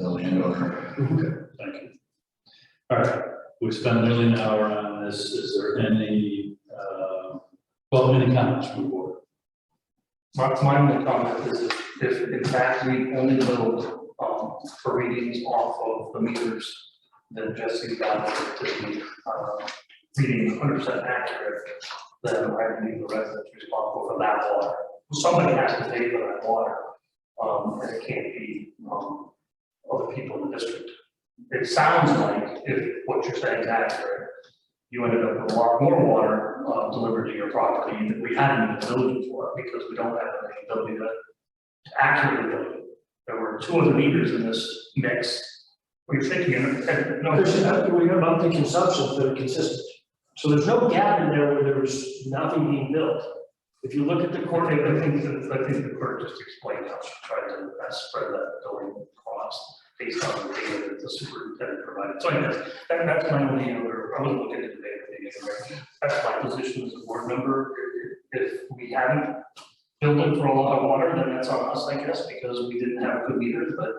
the landowner. Thank you. All right, we spent nearly an hour on this. Is there any, any comments from the board? My only comment is if in fact we only build, for readings off of the meters, then Jesse got it to be, reading 100% accurate, then I believe the residents responsible for that water. Somebody has to pay for that water, and it can't be, other people in the district. It sounds like if what you're saying is accurate, you ended up with a lot more water, delivered to your property that we hadn't been building for, because we don't have the ability to accurately build it. There were 2 other meters in this mix. We're thinking, no, We have monthly consumption that are consistent. So there's no gap in there where there's nothing being built. If you look at the court, I think the court just explained how she tried to best spread that billing cost based on the data that the superintendent provided. So I guess that's my only, I wasn't looking at the data. That's my position as a board member. If we haven't built it for a lot of water, then that's on us, I guess, because we didn't have good meters. But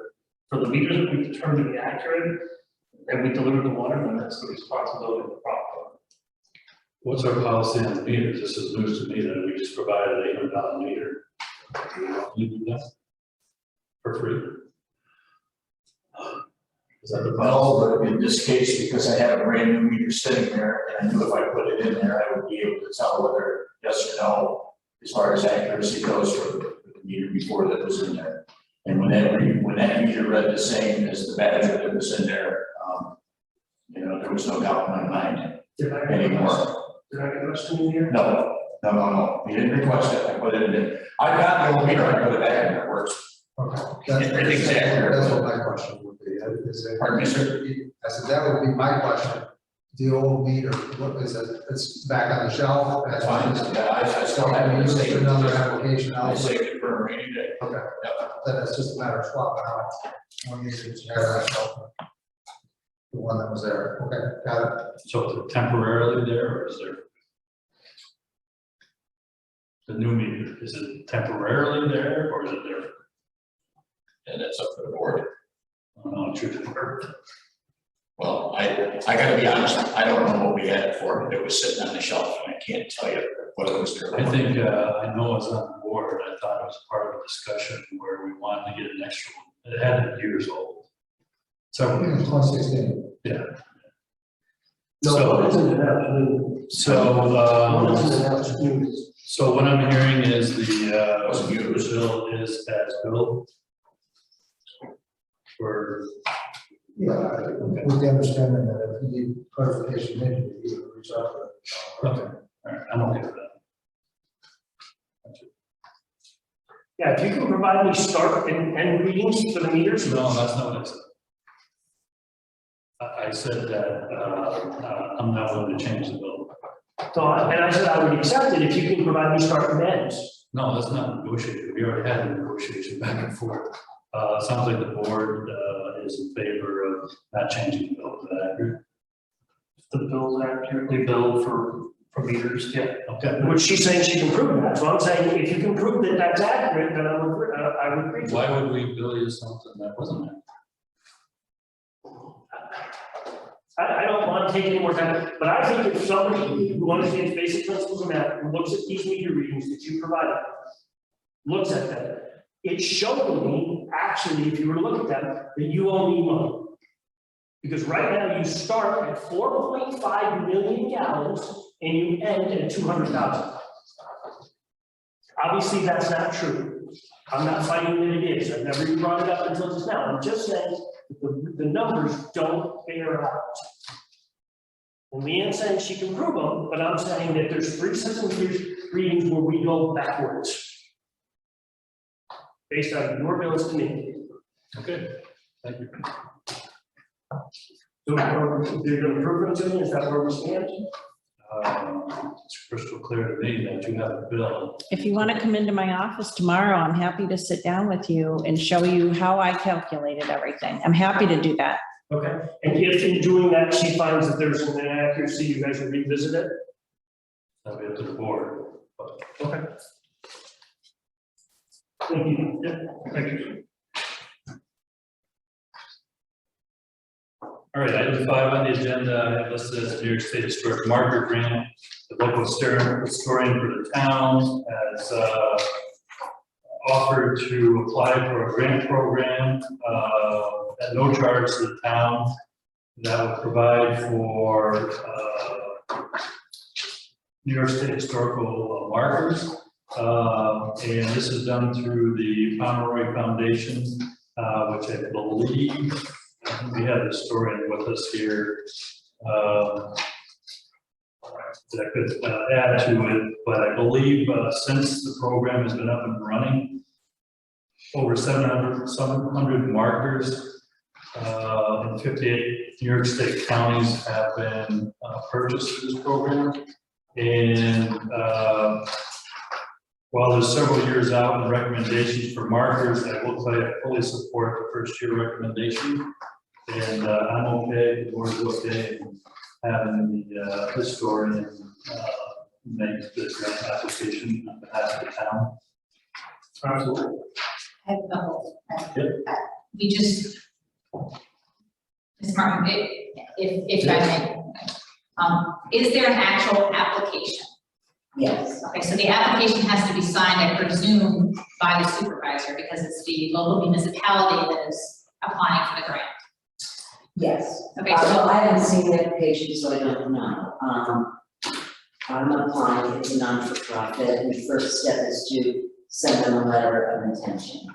for the meters that we determined to be accurate and we delivered the water, then that's the responsibility of the property. What's our policy on the meters? This is news to me that we just provided $800 meter. You do that for free? Is that the policy? No, but in this case, because I have a brand new meter sitting there, and I knew if I put it in there, I would be able to tell whether yes or no, as far as accuracy goes for the meter before that was in there. And when that meter read the same as the badger that was in there, there was no doubt in my mind anymore. Did I get this to you here? No. You didn't request it. I put it in there. I got the old meter. I put it back and it works. Okay. That's what my question would be. Is it? Pardon me, sir? I said, that would be my question. The old meter, what is it? It's back on the shelf. That's fine. Yeah, I still have it. Use another application. I saved it for a rainy day. Okay. Yep. Then it's just a matter of swapping out. One user to have that shelf. The one that was there. Okay, got it. So is it temporarily there, or is there? The new meter, is it temporarily there, or is it there? And that's up to the board. I don't know, truth be told. Well, I gotta be honest, I don't know what we had it for. It was sitting on the shelf and I can't tell you what it was there. I think, I know I was on the board, I thought it was part of a discussion where we wanted to get an extra one. It had been years old. So, 2016. yeah. No, So- it's in the afternoon. So, so what I'm hearing is the, Wasn't used. bill is as built. For, Yeah, with the understanding that if you need clarification, maybe you reach out to. okay, all right, I'm okay with that. Yeah, if you can provide me start and end readings for the meters. No, that's not what I said. I said that, I'm not willing to change the bill. So, and I said I would accept it if you can provide me start and ends. No, that's not negotiated. We already had a negotiation back and forth. Sounds like the board, is in favor of not changing the bill. Is that accurate? The bills accurately billed for meters, yeah. Okay. Which she's saying she can prove that. So I'm saying if you can prove that that's accurate, then I would agree to it. Why would we bill you something that wasn't accurate? I don't want to take any more time, but I think if somebody who understands basic principles of math and looks at these meter readings that you provided, looks at them, it showed me, actually, if you were to look at them, that you owe me money. Because right now you start at 4.5 million gallons and you end at 200,000. Obviously, that's not true. I'm not fighting that it is. I've never even brought it up until just now. I'm just saying that the numbers don't bear out. And Leanne's saying she can prove them, but I'm saying that there's 3 system readings where we go backwards. Based on your bills to me. Okay, thank you. So you're going to prove them to me? Is that where we stand? It's crystal clear to me that you have a bill. If you want to come into my office tomorrow, I'm happy to sit down with you and show you how I calculated everything. I'm happy to do that. Okay. And if in doing that, she finds that there's an inaccuracy, you guys will revisit it? That'll be up to the board. Okay. Thank you. Yeah, thank you. All right, item 5 on the agenda, I have listed as the New York State Historic Marker Grant. The local historian for the town has offered to apply for a grant program at no charge to the town that would provide for New York State historical markers. And this is done through the Pomeroy Foundation, which I believe we have the historian with us here. That I could add to it, but I believe since the program has been up and running, over 700 markers in 58 New York State counties have been purchased through this program. And while there's several years out in recommendations for markers, I will tell you I fully support the first year recommendation. And I'm okay, the board is okay, having the historian make the grant application on behalf of the town. Absolutely. I have a couple. Yep. We just, Ms. Martin, if I may, is there an actual application? Yes. Okay, so the application has to be signed, I presume, by the supervisor, because it's the local municipality that is applying for the grant. Yes. Okay, So so, I haven't seen the application, so I don't know. I'm applying, it's a non-for-profit, and the first step is to send them a letter of intention.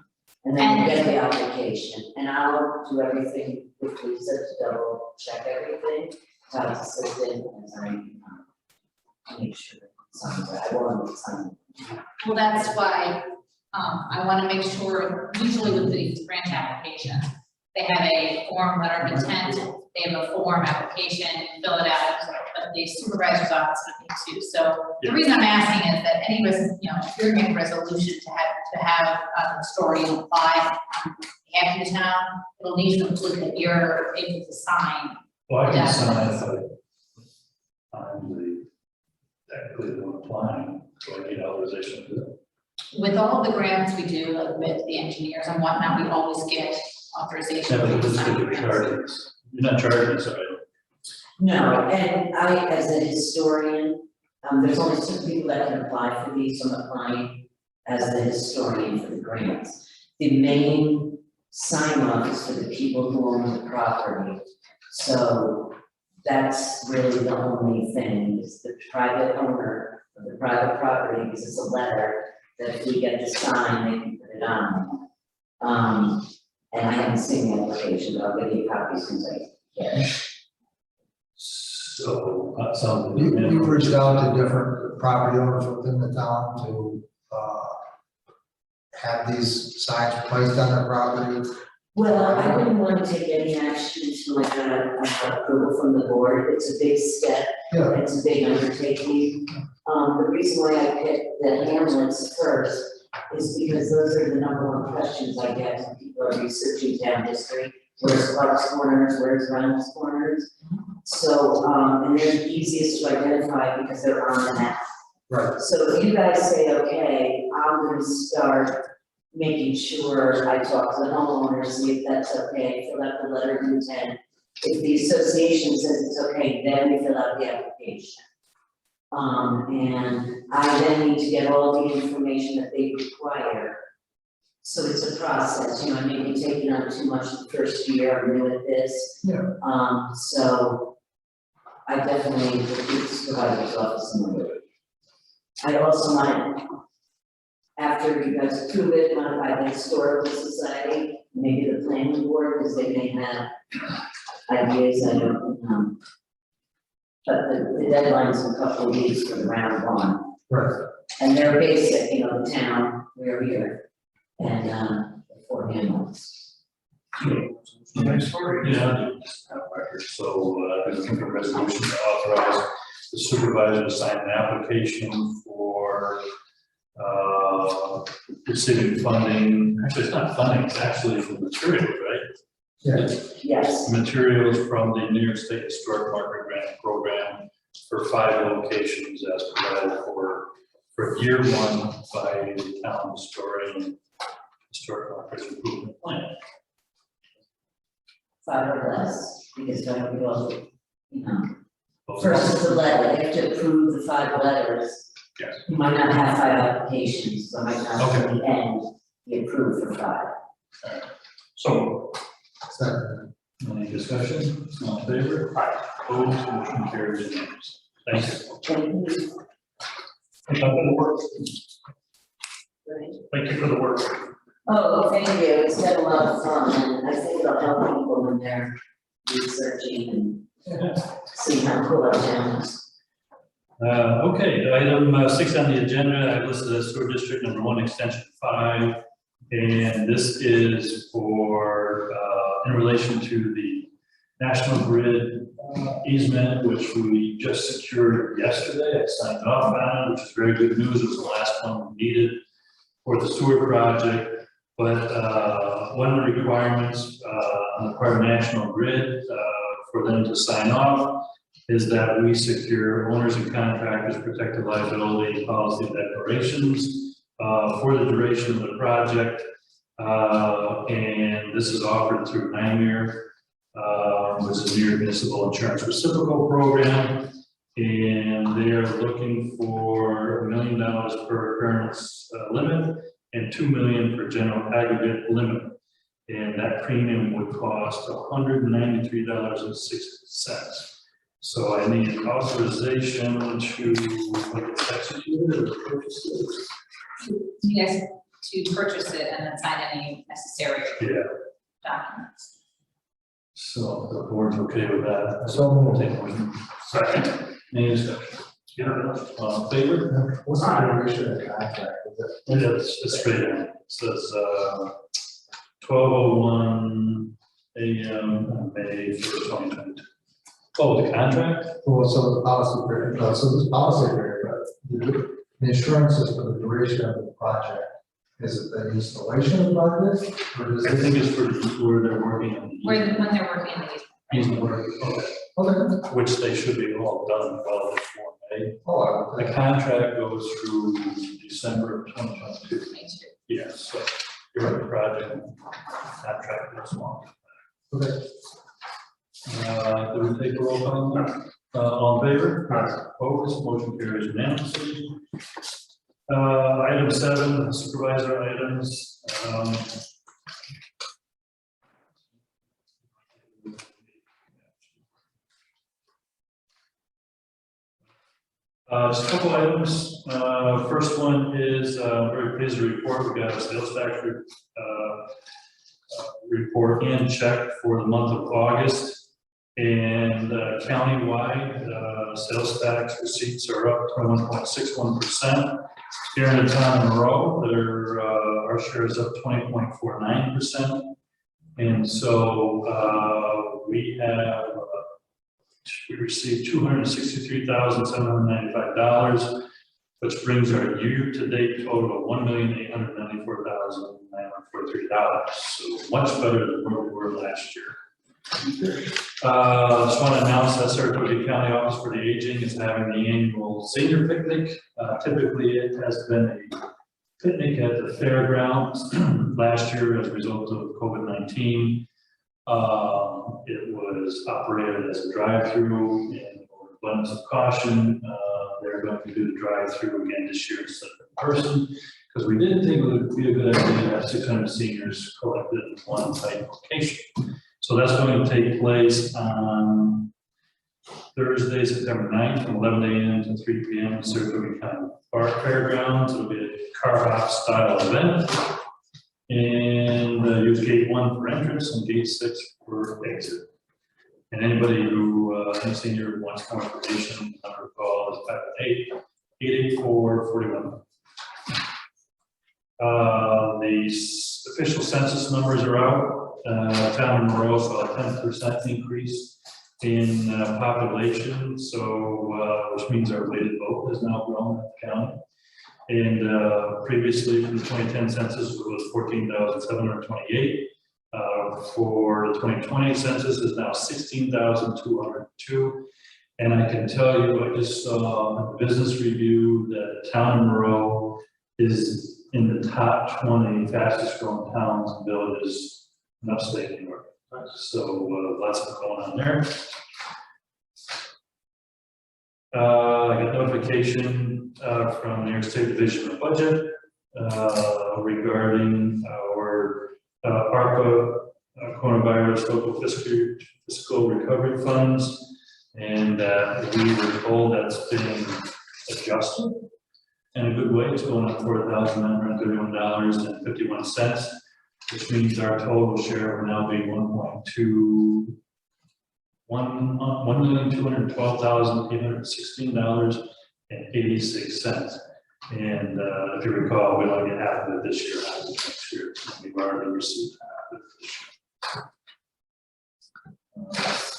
And then you get the application, and I'll do everything with Lisa to double check everything, Todd's assistant, and I make sure it's on the, I want it signed. well, that's why, I wanna make sure, usually with the grant application, they have a form letter of intent, they have a form application, fill it out, but the supervisor's office would need to. So the reason I'm asking is that any, if you're making a resolution to have a historian apply on behalf of the town, it'll need to include that you're able to sign. Well, I can Yeah. sign it, but I'm technically the one applying, so I need authorization to do it. With all the grants we do, like with the engineers and whatnot, we always get authorization. Yeah, but to this sign could be grants. charges. You're not charging us, right? No, and I, as a historian, there's only 2 people that can apply for these, so I'm applying as the historian for the grants. The main sign off is for the people who own the property. So that's really the only thing, is the private owner of the private property, because it's a letter that if we get the sign, they can put it on. And I haven't seen the application, but I'll give you copies since I get it. So, something. You've reached out to different property owners within the town to, have these signs placed on their property. Well, I wouldn't want to take any action until I got approval from the board. It's a big step. Yeah. It's a big undertaking. The reason why I picked the hamlets first is because those are the #1 questions I get when people are researching town history. Where's Clark's Corners, where's Reynolds Corners? So, and they're the easiest to identify because they're on the map. Right. So if you guys say, okay, I'm gonna start making sure I talk to the homeowners, see if that's okay, fill out the letter of intent. If the association says it's okay, then we fill out the application. And I then need to get all the information that they require. So it's a process, I may be taking on too much the first year, I'm new at this. Yeah. So I definitely would keep the supervisor's office in the loop. I also want, after you guys approve it, modify the historical society, maybe the planning board, because they may have ideas, I don't know. But the deadline's in a couple of weeks for the round 1. Right. And they're basic, the town, we're here, and the 4 handles. Nice story. Yeah, just have record. So, there's a resolution to authorize the supervisor to sign an application for, receiving funding. Actually, it's not funding, it's actually the materials, right? Yes. Yes, Materials from the New York State Historic Marker Grant Program for 5 locations as provided for year 1 by the town historian, historic markers improvement plan. 5 or less. Because don't go, you know, versus the letter, they have to approve the 5 letters. Yes. You might not have 5 applications, so might not at the end be approved for 5. So, Second. any discussion? All in favor? Opposed, motion carries unanimously. Thank you. Thank you. Thank you for the work. Thank you for the work. Oh, thank you, it's been a lot of fun, and I think it'll help people when they're researching and see how cool our town is. Okay, item 6 on the agenda, I listed as sewer district number 1, extension 5. And this is for, in relation to the National Grid easement, which we just secured yesterday. I signed off on it, which is very good news. It was the last one we needed for the sewer project. But one of the requirements on the part of National Grid for them to sign off is that we secure owners and contractors protected liability policy declarations for the duration of the project. And this is offered through NYMIR, which is the New York Municipal Insurance Reciprocal Program. And they are looking for $1 million per occurrence limit and $2 million for general aggregate limit. And that premium would cost $193.60. So I need authorization to execute it or purchase it. You guys to purchase it and then sign any necessary documents. So the board's okay with that? So moved. Take a motion. Second. Any discussion? All in favor? What's the duration of the contract? Is it- It's straight in. It says 12:01 a.m. on May 1st, 2022. Oh, the contract? Well, so the policy period, so this policy period, but the insurance is for the duration of the project. Is it the installation of the project? Or is I it? think it's for where they're working on the When they're working in the easement work, okay, Okay. which they should be all done well before May. Oh, I would The think. contract goes through December of 2022. easement. Yes, so you're right, the project contract goes long. Okay. Do we take a roll call? All in favor? Opposed, motion carries unanimously. Item 7, supervisor items. Just a couple items. First one is very pleased to report we got a sales tax report and check for the month of August. And countywide, sales tax receipts are up 21.61%. Here in the town of Monroe, our share is up 20.49%. And so we received $263,795, which brings our year-to-date total of $1,894,943. So much better than where we were last year. Just want to announce that Saratoga County Office for the Aging is having the annual senior picnic. Typically, it has been a picnic at the fairgrounds. Last year, as a result of COVID-19, it was operated as a drive-through, and for abundance of caution, they're going to do the drive-through again this year instead of in person, because we didn't think it would be a good idea to have 600 seniors collected in one site location. So that's going to take place on Thursday, September 9th, from 11 a.m. to 3 p.m. at Saratoga County Park Fairgrounds. It'll be a car hop style event. And use gate 1 for entrance and gate 6 for exit. And anybody who, any senior wants more information, number call is 518-884-41. The official census numbers are out. Town of Monroe saw a 10% increase in population, so which means our weighted vote has now grown at the county. And previously, from the 2010 census, it was 14,728. For the 2020 census, is now 16,202. And I can tell you, I just saw a business review that the town of Monroe is in the top 20 fastest growing towns and villages in upstate New York. So lots of going on there. I got notification from New York State Division of Budget regarding our ARPA coronavirus local fiscal recovery funds. And we were told that's been adjusted in a good way. It's going up $4,931.51, which means our total share will now be $1,212,816.86. And if you recall, we only get half of it this year, half of it next year. We've already received half of it this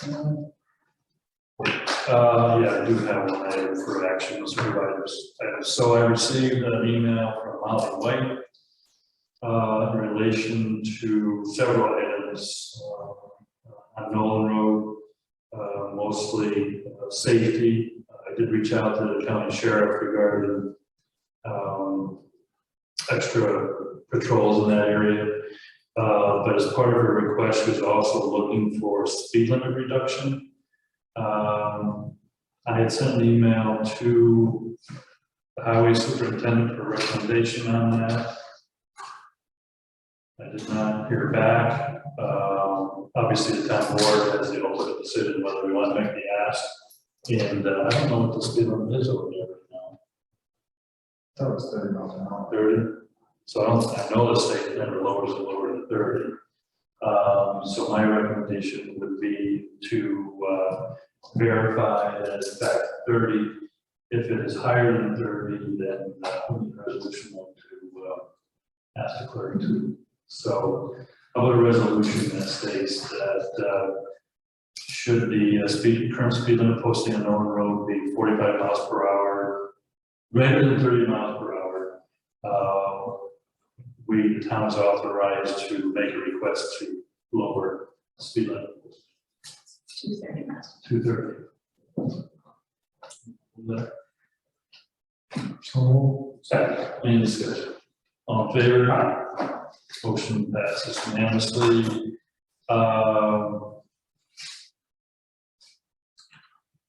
year. Yeah, I do have one item for action, supervisors. So I received an email from Molly White in relation to several items on Nolan Road, mostly safety. I did reach out to the county sheriff regarding extra patrols in that area. But as part of her request, she was also looking for speed limit reduction. I had sent an email to the highway superintendent for recommendation on that. I did not hear back. Obviously, the town board has the ultimate decision whether we want to make the ask. And I don't know what the speed limit is over there right now. That was 30 miles an hour. 30. So I know the state never lowers it lower than 30. So my recommendation would be to verify that in fact 30. If it is higher than 30, then we need a resolution to ask the clerk to. So I'll put a resolution that states that should the current speed limit posting on Nolan Road be 45 miles per hour, greater than 30 miles per hour, the town is authorized to make a request to lower the speed limit. 230 miles. 230. So, Second, any discussion? All in favor? Motion passes unanimously. I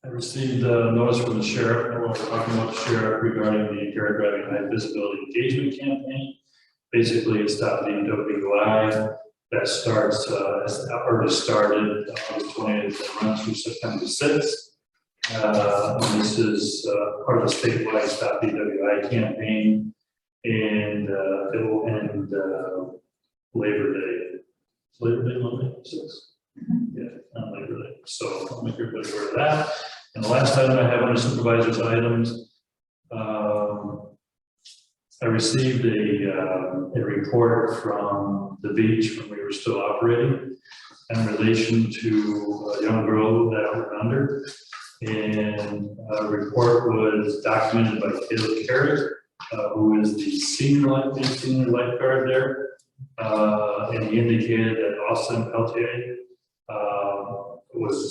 received a notice from the sheriff, we're talking about the sheriff regarding the impaired driving high visibility engagement campaign. Basically, it's Stop DWI that starts, has already started August 20th and runs through September 6th. And this is part of the statewide Stop DWI campaign, and it will end Labor Day. Labor Day, Monday, 6th? Yeah, on Labor Day. So I'll make everybody aware of that. And the last item I have under supervisors items, I received a report from the beach when we were still operating in relation to a young girl that went under. And the report was documented by Caleb Carey, who is the senior lifeguard there. And he indicated that Austin Peltier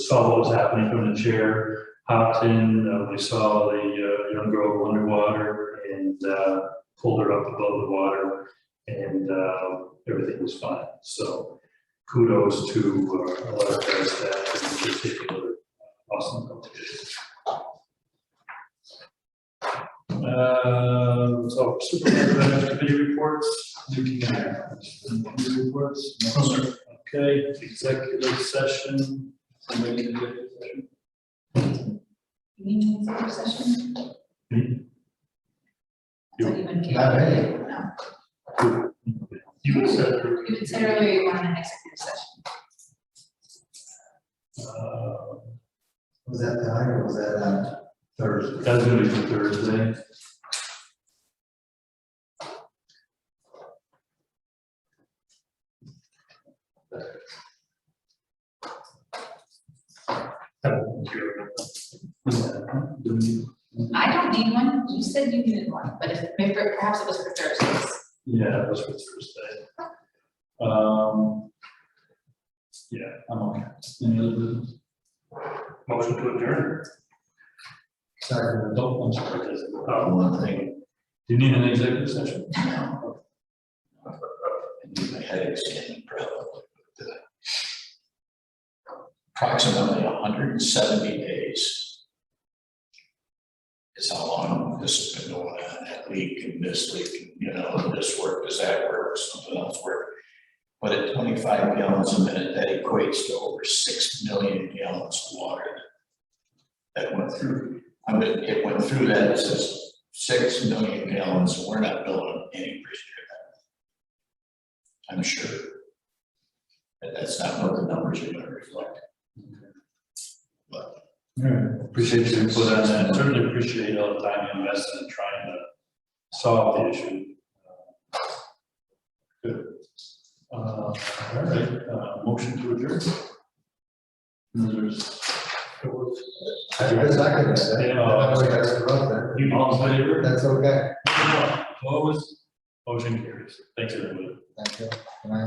saw what was happening from the chair, hopped in, we saw the young girl go underwater, and pulled her up above the water, and everything was fine. So kudos to our lifeguard staff, in particular, Austin Peltier. So supervisor committee reports. Committee reports. No, sir. Okay, executive session. Somebody in executive session? You mean executive session? You. That's what you've been not me. No. You said. You had said earlier you wanted an executive session. was that tonight or was that Thursday? That's gonna be for Thursday. I don't need one. You said you needed one, but if maybe perhaps it was for Thursdays. Yeah, it was for Thursday. Yeah, I'm okay. Any other business? Motion to adjourn. Second. Oh, I'm sorry. There's One thing, Do you need an executive session? I need my headaches getting probably. approximately 170 days is how long this has been going on, that leak and this leak, and, you know, this work, does that work, something else work. But at 25 gallons a minute, that equates to over 6 million gallons of water that went through. I mean, it went through that, it says 6 million gallons, and we're not building any bridge near that. I'm sure. But that's not what the numbers are gonna reflect. But Appreciate your input on that. Certainly appreciate all the time you invested in trying to solve the issue. Good. All right, motion to adjourn. I second it. Yeah. I know we got to run there. You all in favor? That's okay. Opposed? Motion carries. Thanks, everybody. Thank you. Good night.